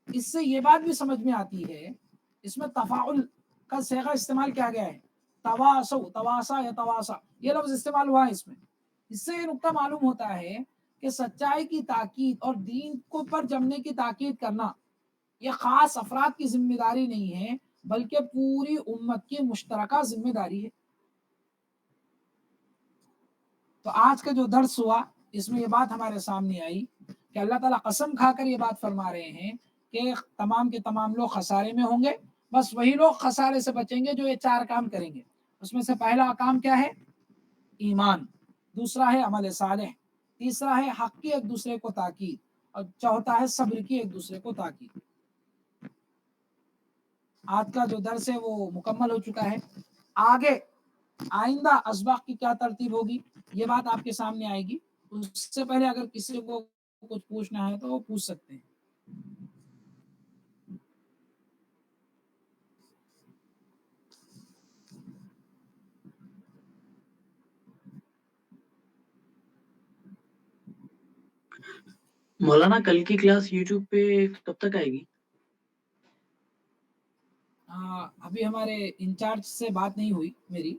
اس سے یہ بات بھی سمجھ میں آتی ہے، اس میں تفاعل کا صیغہ استعمال کیا گیا ہے، تواصو، تواسا یا تواسا، یہ لفظ استعمال ہوا ہے اس میں۔ اس سے یہ نقطہ معلوم ہوتا ہے کہ سچائی کی تاکید اور دین کو پر جمنے کی تاکید کرنا یہ خاص افراد کی ذمہ داری نہیں ہے بلکہ پوری امت کی مشترکہ ذمہ داری ہے۔ تو آج کا جو درس ہوا اس میں یہ بات ہمارے سامنے آئی کہ اللہ تعالیٰ قسم کھا کر یہ بات فرما رہے ہیں کہ تمام کے تمام لوگ خسارے میں ہوں گے، بس وہی لوگ خسارے سے بچیں گے جو یہ 4 کام کریں گے۔ اس میں سے پہلا کام کیا ہے؟ ایمان، دوسرا ہے عمل صالح، تیسرا ہے حق کی ایک دوسرے کو تاکید، اور چوتھا ہے صبر کی ایک دوسرے کو تاکید۔ آج کا جو درس ہے وہ مکمل ہو چکا ہے۔ آگے آئندہ اسباق کی کیا ترتیب ہوگی یہ بات آپ کے سامنے آئے گی، اس سے پہلے اگر کسی کو کچھ پوچھنا ہے تو وہ پوچھ سکتے ہیں۔ مولانا کل کی کلاس یوٹیوب پہ کب تک آئے گی؟ ابھی ہمارے انچارج سے بات نہیں ہوئی میری،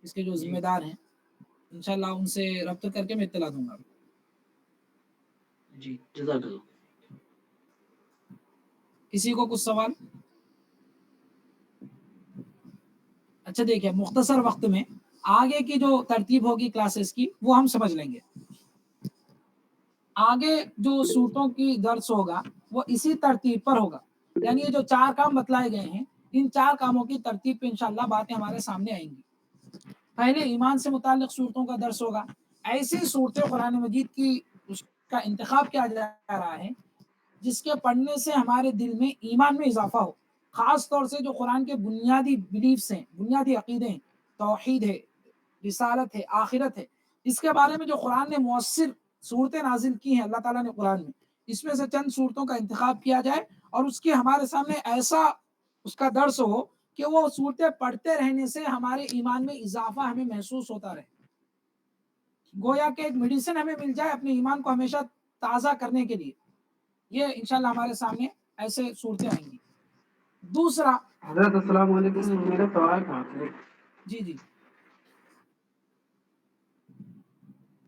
اس کے جو ذمہ دار ہیں، انشاءاللہ ان سے رابطہ کر کے میں اطلاع دوں گا۔ جی جزاک اللہ۔ کسی کو کچھ سوال؟ اچھا دیکھیں، مختصر وقت میں آگے کی جو ترتیب ہوگی کلاسز کی وہ ہم سمجھ لیں گے۔ آگے جو صورتوں کی درس ہوگا وہ اسی ترتیب پر ہوگا، یعنی یہ جو 4 کام بتلائے گئے ہیں ان 4 کاموں کی ترتیب پہ انشاءاللہ باتیں ہمارے سامنے آئیں گی۔ پہلے ایمان سے متعلق صورتوں کا درس ہوگا، ایسی صورتیں قرآن مجید کی اس کا انتخاب کیا جا رہا ہے جس کے پڑھنے سے ہمارے دل میں ایمان میں اضافہ ہو، خاص طور سے جو قرآن کے بنیادی بلیفس ہیں، بنیادی عقیدے ہیں، توحید ہے، رسالت ہے، آخرت ہے، اس کے بارے میں جو قرآن نے مؤثر صورتیں نازل کی ہیں اللہ تعالیٰ نے قرآن میں، اس میں سے چند صورتوں کا انتخاب کیا جائے اور اس کی ہمارے سامنے ایسا اس کا درس ہو کہ وہ صورتیں پڑھتے رہنے سے ہمارے ایمان میں اضافہ ہمیں محسوس ہوتا رہے، گویا کہ ایک میڈیسن ہمیں مل جائے اپنے ایمان کو ہمیشہ تازہ کرنے کے لیے۔ یہ انشاءاللہ ہمارے سامنے ایسے صورتیں آئیں گی۔ دوسرا، حضرت السلام علیکم، میرا سوال تھا جی جی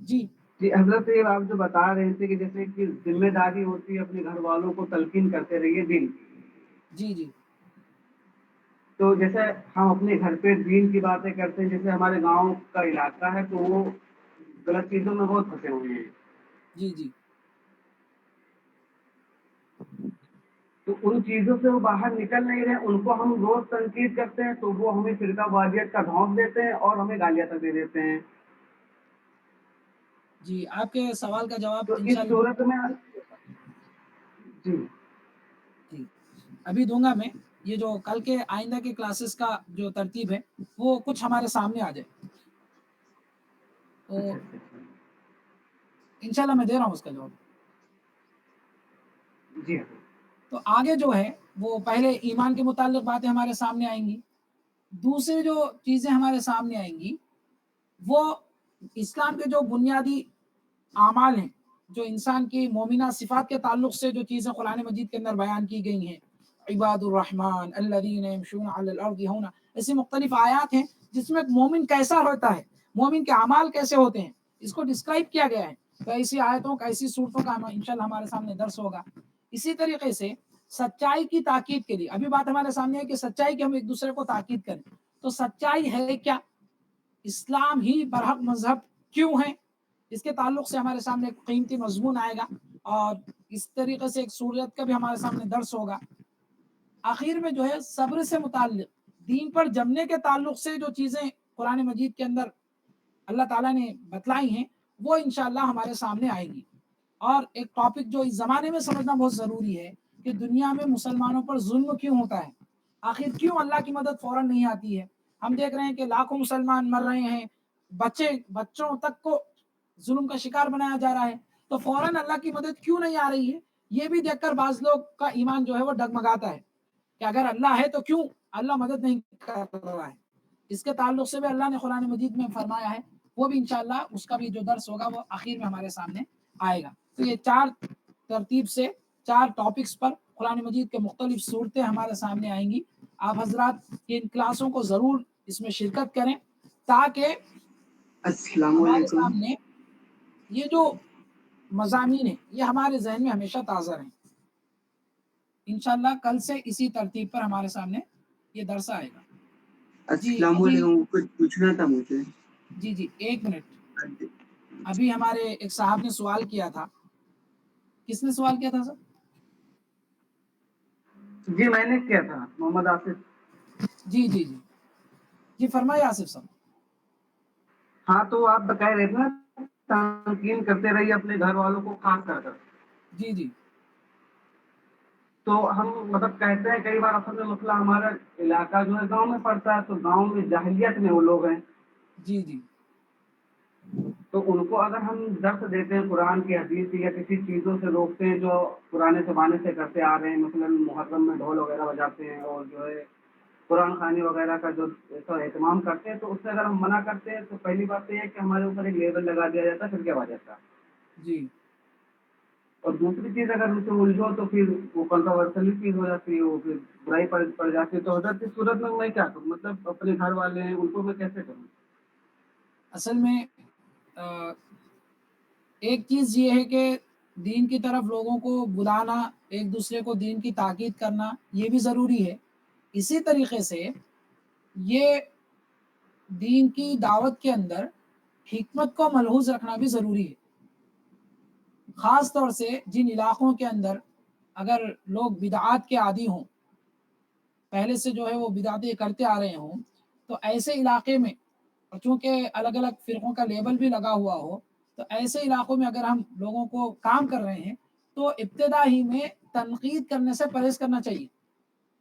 جی جی حضرت، یہ آپ جو بتا رہے تھے کہ جیسے کہ ذمہ داری ہوتی ہے اپنے گھر والوں کو تلقین کرتے رہیے دین، جی جی تو جیسے ہم اپنے گھر پہ دین کی باتیں کرتے ہیں، جیسے ہمارے گاؤں کا علاقہ ہے تو وہ غلط چیزوں میں بہت پھنسے ہوئے ہیں، جی جی تو ان چیزوں سے وہ باہر نکل نہیں رہے، ان کو ہم روز تنقید کرتے ہیں تو وہ ہمیں فرقہ واریت کا ڈھونگ دیتے ہیں اور ہمیں گالیاں تک دے دیتے ہیں۔ جی آپ کے سوال کا جواب تو اس انشاءاللہ صورت میں جی جی ابھی دوں گا میں۔ یہ جو کل کے آئندہ کے کلاسز کا جو ترتیب ہے وہ کچھ ہمارے سامنے آ جائے تو اچھا اچھا اچھا انشاءاللہ میں دے رہا ہوں اس کا جواب۔ جی حضرت۔ تو آگے جو ہے وہ پہلے ایمان کے متعلق باتیں ہمارے سامنے آئیں گی، دوسری جو چیزیں ہمارے سامنے آئیں گی وہ اسلام کے جو بنیادی اعمال ہیں، جو انسان کی مومنہ صفات کے تعلق سے جو چیزیں قرآن مجید کے اندر بیان کی گئی ہیں، عباد الرحمن الذین یمشون علی الارض ہونا، ایسی مختلف آیات ہیں جس میں ایک مومن کیسا ہوتا ہے، مومن کے اعمال کیسے ہوتے ہیں، اس کو ڈسکرائب کیا گیا ہے۔ تو ایسی آیتوں کا ایسی صورتوں کا انشاءاللہ ہمارے سامنے درس ہوگا. اسی طریقے سے سچائی کی تاکید کے لیے ابھی بات ہمارے سامنے ہے کہ سچائی کی ہم ایک دوسرے کو تاکید کریں. تو سچائی ہے کیا؟ اسلام ہی برحق مذہب کیوں ہے؟ اس کے تعلق سے ہمارے سامنے ایک قیمتی مضمون آئے گا اور اس طریقے سے ایک سورت کا بھی ہمارے سامنے درس ہوگا. آخر میں جو ہے صبر سے متعلق دین پر جمنے کے تعلق سے جو چیزیں قرآن مجید کے اندر اللہ تعالیٰ نے بتلائی ہیں وہ انشاءاللہ ہمارے سامنے آئے گی. اور ایک ٹاپک جو اس زمانے میں سمجھنا بہت ضروری ہے کہ دنیا میں مسلمانوں پر ظلم کیوں ہوتا ہے، آخر کیوں اللہ کی مدد فوراً نہیں آتی ہے. ہم دیکھ رہے ہیں کہ لاکھوں مسلمان مر رہے ہیں، بچوں تک کو ظلم کا شکار بنایا جا رہا ہے، تو فوراً اللہ کی مدد کیوں نہیں آ رہی ہے؟ یہ بھی دیکھ کر بعض لوگ کا ایمان جو ہے وہ ڈگمگاتا ہے کہ اگر اللہ ہے تو کیوں اللہ مدد نہیں کر رہا ہے. اس کے تعلق سے بھی اللہ نے قرآن مجید میں فرمایا ہے، وہ بھی انشاءاللہ اس کا بھی جو درس ہوگا وہ آخر میں ہمارے سامنے آئے گا. تو یہ 4 ترتیب سے 4 ٹاپکس پر قرآن مجید کے مختلف صورتیں ہمارے سامنے آئیں گی. آپ حضرات ان کلاسوں کو ضرور اس میں شرکت کریں تاکہ السلام ہمارے علیکم. سامنے یہ جو مضامین ہیں یہ ہمارے ذہن میں ہمیشہ تازہ رہیں. انشاءاللہ کل سے اسی ترتیب پر ہمارے سامنے یہ درس آئے گا. جی السلام ابھی علیکم. کچھ پوچھنا تھا مجھے. جی 1 منٹ. ابھی ہمارے ایک صاحب نے سوال کیا تھا. کس نے سوال کیا تھا سر؟ جی میں نے کیا تھا، محمد آصف. جی فرمائیے آصف صاحب. ہاں تو آپ بتائے رہے تھے نا تنقید کرتے رہیے اپنے گھر والوں کو خاص کر. جی تو ہم مطلب کہتے ہیں کئی بار اصل میں مسئلہ ہمارا علاقہ جو ہے گاؤں میں پڑتا ہے، تو گاؤں میں جاہلیت میں وہ لوگ ہیں. جی تو ان کو اگر ہم درس دیتے ہیں قرآن کی حدیث یا کسی چیزوں سے روکتے ہیں جو پرانے زمانے سے کرتے آ رہے ہیں، مثلا محرم میں ڈھول وغیرہ بجاتے ہیں اور جو ہے قرآن خوانی وغیرہ کا جو اہتمام کرتے ہیں، تو اس سے اگر ہم منع کرتے ہیں تو پہلی بات تو یہ ہے کہ ہمارے اوپر ایک لیبل لگا دیا جاتا ہے پھر کیا وجہ کا. جی اور دوسری چیز اگر ان سے الجھو تو پھر وہ کنٹروورسل چیز ہو جاتی ہے، وہ پھر برائی پڑ جاتی ہے. تو حضرت اس صورت میں کیا کروں؟ مطلب اپنے گھر والے ہیں ان کو میں کیسے کروں؟ اصل میں ایک چیز یہ ہے کہ دین کی طرف لوگوں کو بلانا، ایک دوسرے کو دین کی تاکید کرنا یہ بھی ضروری ہے. اسی طریقے سے یہ دین کی دعوت کے اندر حکمت کو ملحوظ رکھنا بھی ضروری ہے. خاص طور سے جن علاقوں کے اندر اگر لوگ بدعات کے عادی ہوں، پہلے سے جو ہے وہ بدعتیں کرتے آ رہے ہوں، تو ایسے علاقے میں اور چونکہ الگ الگ فرقوں کا لیبل بھی لگا ہوا ہو، تو ایسے علاقوں میں اگر ہم لوگوں کو کام کر رہے ہیں تو ابتدا ہی میں تنقید کرنے سے پرہیز کرنا چاہیے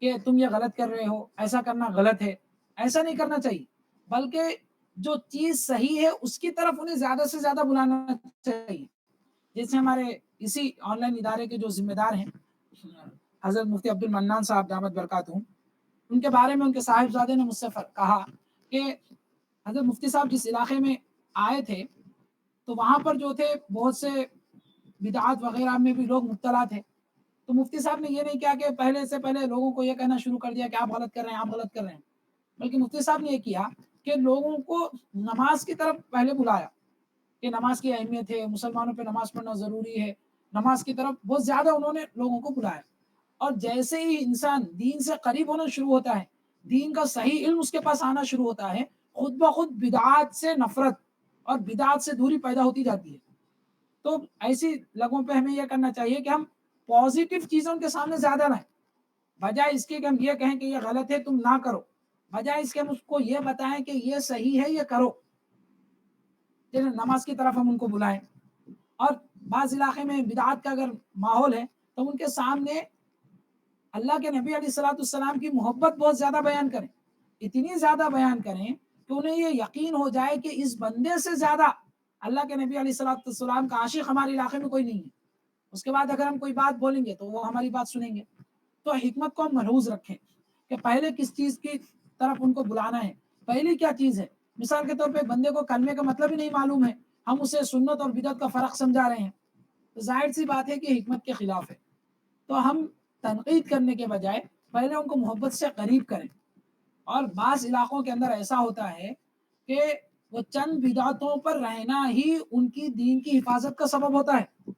کہ تم یہ غلط کر رہے ہو، ایسا کرنا غلط ہے. ایسا نہیں کرنا چاہیے، بلکہ جو چیز صحیح ہے اس کی طرف انہیں زیادہ سے زیادہ بلانا چاہیے. جیسے ہمارے اسی آن لائن ادارے کے جو ذمہ دار ہیں حضرت مفتی عبد المنان صاحب دامت برکاتہم، ان کے بارے میں ان کے صاحبزادے نے مجھ سے کہا کہ حضرت مفتی صاحب جس علاقے میں آئے تھے تو وہاں پر جو تھے بہت سے بدعات وغیرہ میں بھی لوگ مبتلا تھے. تو مفتی صاحب نے یہ نہیں کیا کہ پہلے سے پہلے لوگوں کو یہ کہنا شروع کر دیا کہ آپ غلط کر رہے ہیں، آپ غلط کر رہے ہیں، بلکہ مفتی صاحب نے یہ کیا کہ لوگوں کو نماز کی طرف پہلے بلایا کہ نماز کی اہمیت ہے، مسلمانوں پہ نماز پڑھنا ضروری ہے. نماز کی طرف بہت زیادہ انہوں نے لوگوں کو بلایا. اور جیسے ہی انسان دین سے قریب ہونا شروع ہوتا ہے، دین کا صحیح علم اس کے پاس آنا شروع ہوتا ہے، خود بخود بدعات سے نفرت اور بدعات سے دوری پیدا ہوتی جاتی ہے. تو ایسی لوگوں پہ ہمیں یہ کرنا چاہیے کہ ہم پازیٹیو چیزوں کے سامنے زیادہ لائیں، بجائے اس کے کہ ہم یہ کہیں کہ یہ غلط ہے تم نہ کرو، بجائے اس کے ہم اس کو یہ بتائیں کہ یہ صحیح ہے یہ کرو. نماز کی طرف ہم ان کو بلائیں. اور بعض علاقے میں بدعات کا اگر ماحول ہے تو ان کے سامنے اللہ کے نبی علیہ الصلوۃ والسلام کی محبت بہت زیادہ بیان کریں، اتنی زیادہ بیان کریں کہ انہیں یہ یقین ہو جائے کہ اس بندے سے زیادہ اللہ کے نبی علیہ الصلوۃ والسلام کا عاشق ہمارے علاقے میں کوئی نہیں ہے. اس کے بعد اگر ہم کوئی بات بولیں گے تو وہ ہماری بات سنیں گے. تو حکمت کو ہم ملحوظ رکھیں کہ پہلے کس چیز کی طرف ان کو بلانا ہے، پہلی کیا چیز ہے. مثال کے طور پہ بندے کو کلمے کا مطلب ہی نہیں معلوم ہے، ہم اسے سنت اور بدعت کا فرق سمجھا رہے ہیں، تو ظاہر سی بات ہے کہ حکمت کے خلاف ہے. تو ہم تنقید کرنے کے بجائے پہلے ان کو محبت سے قریب کریں. اور بعض علاقوں کے اندر ایسا ہوتا ہے کہ وہ چند بدعتوں پر رہنا ہی ان کی دین کی حفاظت کا سبب ہوتا ہے.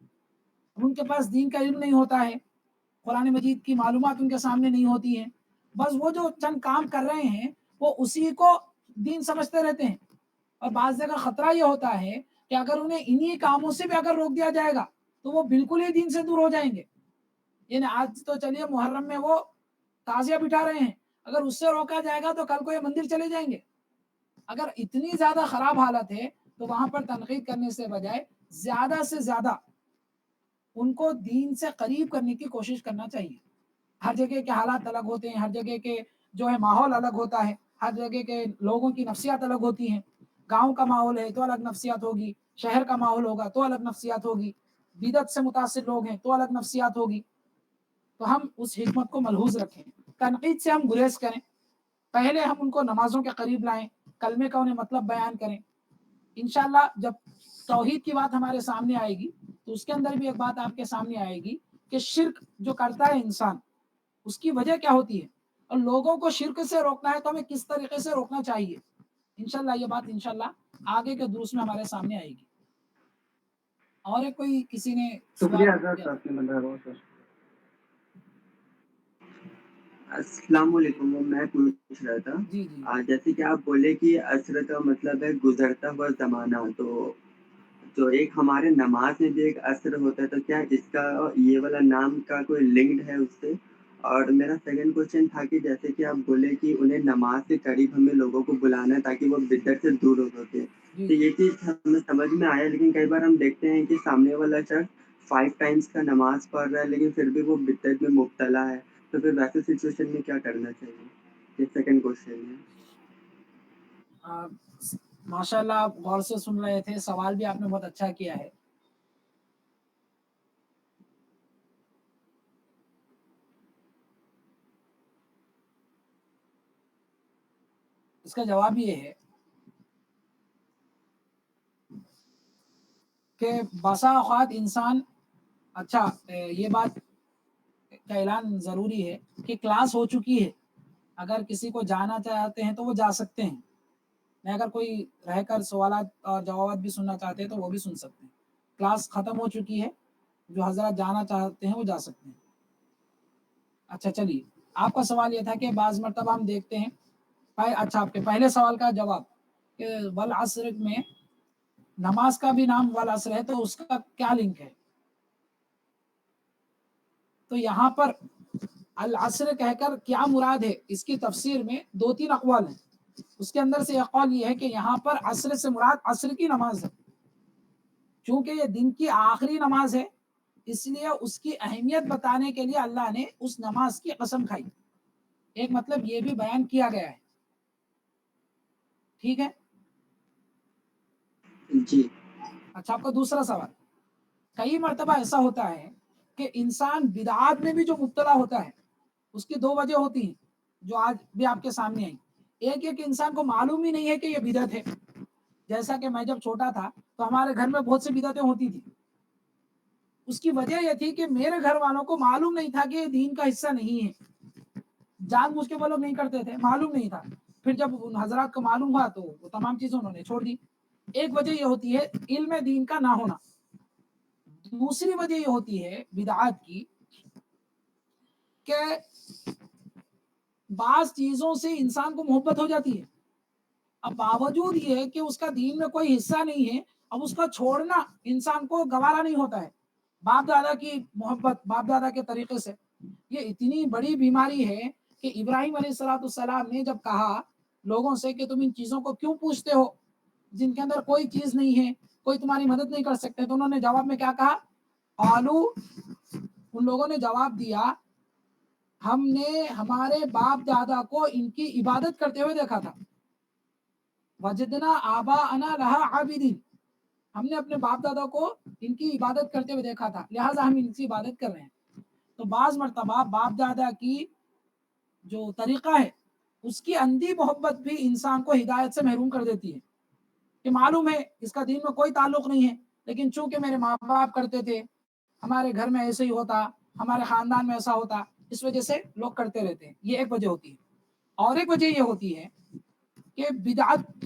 ان کے پاس دین کا علم نہیں ہوتا ہے, قرآن مجید کی معلومات ان کے سامنے نہیں ہوتی ہیں, بس وہ جو چند کام کر رہے ہیں وہ اسی کو دین سمجھتے رہتے ہیں. اور بعض جگہ خطرہ یہ ہوتا ہے کہ اگر انہیں انہی کاموں سے بھی اگر روک دیا جائے گا تو وہ بالکل ہی دین سے دور ہو جائیں گے. یعنی آج تو چلیے محرم میں وہ تعزیہ بٹھا رہے ہیں, اگر اس سے روکا جائے گا تو کل کو یہ مندر چلے جائیں گے. اگر اتنی زیادہ خراب حالت ہے تو وہاں پر تنقید کرنے سے بجائے زیادہ سے زیادہ ان کو دین سے قریب کرنے کی کوشش کرنا چاہیے. ہر جگہ کے حالات الگ ہوتے ہیں, ہر جگہ کے جو ہے ماحول الگ ہوتا ہے, ہر جگہ کے لوگوں کی نفسیات الگ ہوتی ہیں. گاؤں کا ماحول ہے تو الگ نفسیات ہوگی, شہر کا ماحول ہوگا تو الگ نفسیات ہوگی, بدعت سے متاثر لوگ ہیں تو الگ نفسیات ہوگی. تو ہم اس حکمت کو ملحوظ رکھیں, تنقید سے ہم گریز کریں. پہلے ہم ان کو نمازوں کے قریب لائیں, کلمے کا انہیں مطلب بیان کریں. انشاءاللہ جب توحید کی بات ہمارے سامنے آئے گی تو اس کے اندر بھی ایک بات آپ کے سامنے آئے گی کہ شرک جو کرتا ہے انسان اس کی وجہ کیا ہوتی ہے, اور لوگوں کو شرک سے روکنا ہے تو ہمیں کس طریقے سے روکنا چاہیے. انشاءاللہ یہ بات انشاءاللہ آگے کے دروس میں ہمارے سامنے آئے گی. اور ایک کوئی کسی نے شکریہ سوال حضرت, آپ نے بتایا بہت سر. السلام علیکم. میں پوچھ رہا تھا جی جی جیسے کہ آپ بولے کہ عصر کا مطلب ہے گزرتا ہوا زمانہ, تو ایک ہمارے نماز میں بھی ایک عصر ہوتا ہے, تو کیا اس کا یہ والا نام کا کوئی لنکڈ ہے اس سے؟ اور میرا سیکنڈ کوشچن تھا کہ جیسے کہ آپ بولے کہ انہیں نماز کے قریب ہمیں لوگوں کو بلانا ہے تاکہ وہ بدعت سے دور ہو سکے, جی تو یہ چیز ہمیں سمجھ میں آیا, لیکن کئی بار ہم دیکھتے ہیں کہ سامنے والا شخص 5 ٹائمز کا نماز پڑھ رہا ہے لیکن پھر بھی وہ بدعت میں مبتلا ہے, تو پھر ویسے سچویشن میں کیا کرنا چاہیے؟ یہ سیکنڈ کوشچن ہے. ماشاء اللہ آپ غور سے سن رہے تھے, سوال بھی آپ نے بہت اچھا کیا ہے. اس کا جواب یہ ہے کہ بسا اوقات انسان, اچھا یہ بات کا اعلان ضروری ہے کہ کلاس ہو چکی ہے, اگر کسی کو جانا چاہتے ہیں تو وہ جا سکتے ہیں, میں اگر کوئی رہ کر سوالات اور جوابات بھی سننا چاہتے ہیں تو وہ بھی سن سکتے ہیں. کلاس ختم ہو چکی ہے, جو حضرات جانا چاہتے ہیں وہ جا سکتے ہیں. اچھا چلیے, آپ کا سوال یہ تھا کہ بعض مرتبہ ہم دیکھتے ہیں, اچھا آپ کے پہلے سوال کا جواب کہ والعصر میں نماز کا بھی نام والعصر ہے تو اس کا کیا لنک ہے. تو یہاں پر العصر کہہ کر کیا مراد ہے, اس کی تفسیر میں 2-3 اقوال ہیں. اس کے اندر سے اقوال یہ ہے کہ یہاں پر عصر سے مراد عصر کی نماز ہے, چونکہ یہ دن کی آخری نماز ہے اس لیے اس کی اہمیت بتانے کے لیے اللہ نے اس نماز کی قسم کھائی. ایک مطلب یہ بھی بیان کیا گیا ہے. ٹھیک ہے, جی. اچھا آپ کا دوسرا سوال, کئی مرتبہ ایسا ہوتا ہے کہ انسان بدعات میں بھی جو مبتلا ہوتا ہے اس کی 2 وجہ ہوتی ہیں جو آج بھی آپ کے سامنے آئی. ایک یہ کہ انسان کو معلوم ہی نہیں ہے کہ یہ بدعت ہے, جیسا کہ میں جب چھوٹا تھا تو ہمارے گھر میں بہت سی بدعتیں ہوتی تھی. اس کی وجہ یہ تھی کہ میرے گھر والوں کو معلوم نہیں تھا کہ یہ دین کا حصہ نہیں ہے, جان بوجھ کے وہ لوگ نہیں کرتے تھے, معلوم نہیں تھا. پھر جب ان حضرات کو معلوم ہوا تو وہ تمام چیزیں انہوں نے چھوڑ دی. ایک وجہ یہ ہوتی ہے علم دین کا نہ ہونا. دوسری وجہ یہ ہوتی ہے بدعات کی کہ بعض چیزوں سے انسان کو محبت ہو جاتی ہے, اب باوجود یہ کہ اس کا دین میں کوئی حصہ نہیں ہے, اب اس کا چھوڑنا انسان کو گوارا نہیں ہوتا ہے. باپ دادا کی محبت, باپ دادا کے طریقے سے, یہ اتنی بڑی بیماری ہے کہ ابراہیم علیہ السلام نے جب کہا لوگوں سے کہ تم ان چیزوں کو کیوں پوچھتے ہو جن کے اندر کوئی چیز نہیں ہے, کوئی تمہاری مدد نہیں کر سکتے, تو انہوں نے جواب میں کیا کہا, قالو, ان لوگوں نے جواب دیا ہم نے ہمارے باپ دادا کو ان کی عبادت کرتے ہوئے دیکھا تھا. وجدنا آباءنا لها عابدین, ہم نے اپنے باپ دادا کو ان کی عبادت کرتے ہوئے دیکھا تھا, لہٰذا ہم ان کی عبادت کر رہے ہیں. تو بعض مرتبہ باپ دادا کی جو طریقہ ہے اس کی اندھی محبت بھی انسان کو ہدایت سے محروم کر دیتی ہے, کہ معلوم ہے اس کا دین میں کوئی تعلق نہیں ہے, لیکن چونکہ میرے ماں باپ کرتے تھے, ہمارے گھر میں ایسے ہی ہوتا, ہمارے خاندان میں ایسا ہوتا, اس وجہ سے لوگ کرتے رہتے ہیں. یہ ایک وجہ ہوتی ہے. اور ایک وجہ یہ ہوتی ہے کہ بدعت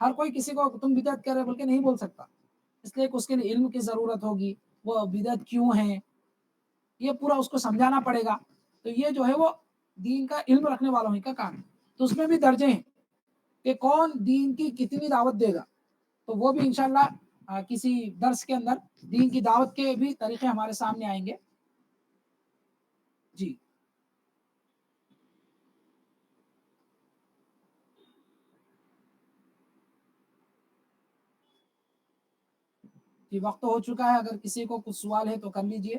ہر کوئی کسی کو تم بدعت کر رہے بول کے نہیں بول سکتا، اس لیے کہ اس کے لیے علم کی ضرورت ہوگی، وہ بدعت کیوں ہے یہ پورا اس کو سمجھانا پڑے گا. تو یہ جو ہے وہ دین کا علم رکھنے والوں ہی کا کام ہے. تو اس میں بھی درجے ہیں کہ کون دین کی کتنی دعوت دے گا، تو وہ بھی انشاءاللہ کسی درس کے اندر دین کی دعوت کے بھی طریقے ہمارے سامنے آئیں گے. جی جی وقت ہو چکا ہے، اگر کسی کو کچھ سوال ہے تو کر لیجئے.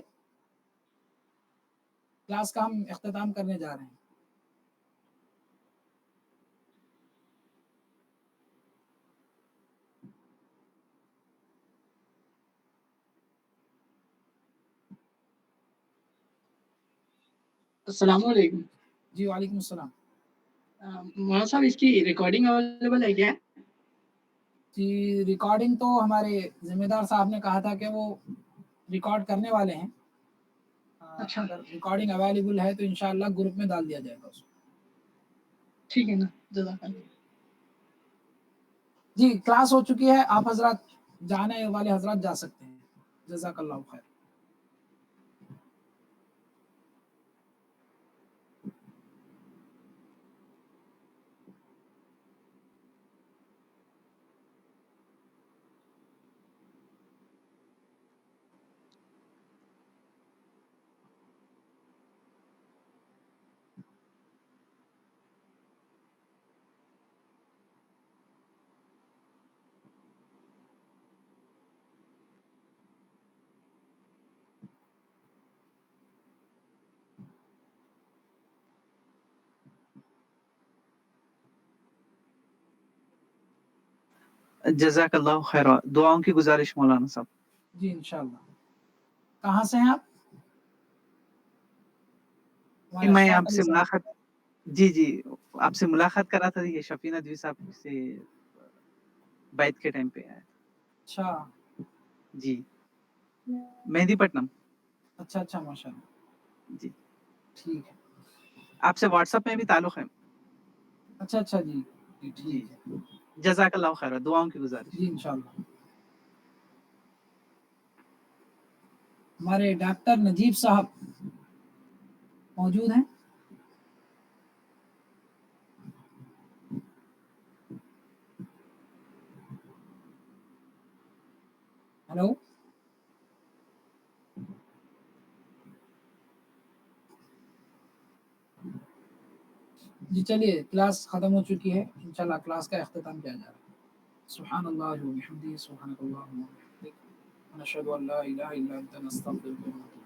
کلاس کا ہم اختتام کرنے جا رہے ہیں. السلام علیکم. جی وعلیکم السلام. مولانا صاحب اس کی ریکارڈنگ اویلیبل ہے کیا؟ جی ریکارڈنگ تو ہمارے ذمہ دار صاحب نے کہا تھا کہ وہ ریکارڈ کرنے والے ہیں. اچھا اگر ریکارڈنگ اویلیبل ہے تو انشاءاللہ گروپ میں ڈال دیا جائے گا اس کو. ٹھیک ہے نا، جزاک اللہ. جی کلاس ہو چکی ہے، آپ حضرات جانے والے حضرات جا سکتے ہیں. جزاک اللہ خیر. جزاک اللہ خیر. دعاؤں کی گزارش مولانا صاحب. جی انشاءاللہ. کہاں سے ہیں آپ؟ ہمارے میں اشفاق آپ علی سے صاحب. ملاقات جی آپ سے ملاقات کرا تھا، یہ شفیع ندوی صاحب سے بیت کے ٹائم پہ آیا. اچھا جی مہندی پٹنم. اچھا ماشاء اللہ. جی ٹھیک ہے. آپ سے واٹس ایپ میں بھی تعلق ہے. اچھا جی جی ٹھیک ہے. جزاک اللہ خیر. دعاؤں کی گزارش. جی انشاءاللہ. ہمارے ڈاکٹر نجیب صاحب موجود ہیں؟ ہلو. جی چلیے کلاس ختم ہو چکی ہے، انشاءاللہ کلاس کا اختتام کیا جا رہا ہے. سبحان اللہ و بحمدہ، سبحانک اللہم و بحمدک، ونشہد ان لا الہ الا انت، نستغفرک و نتوب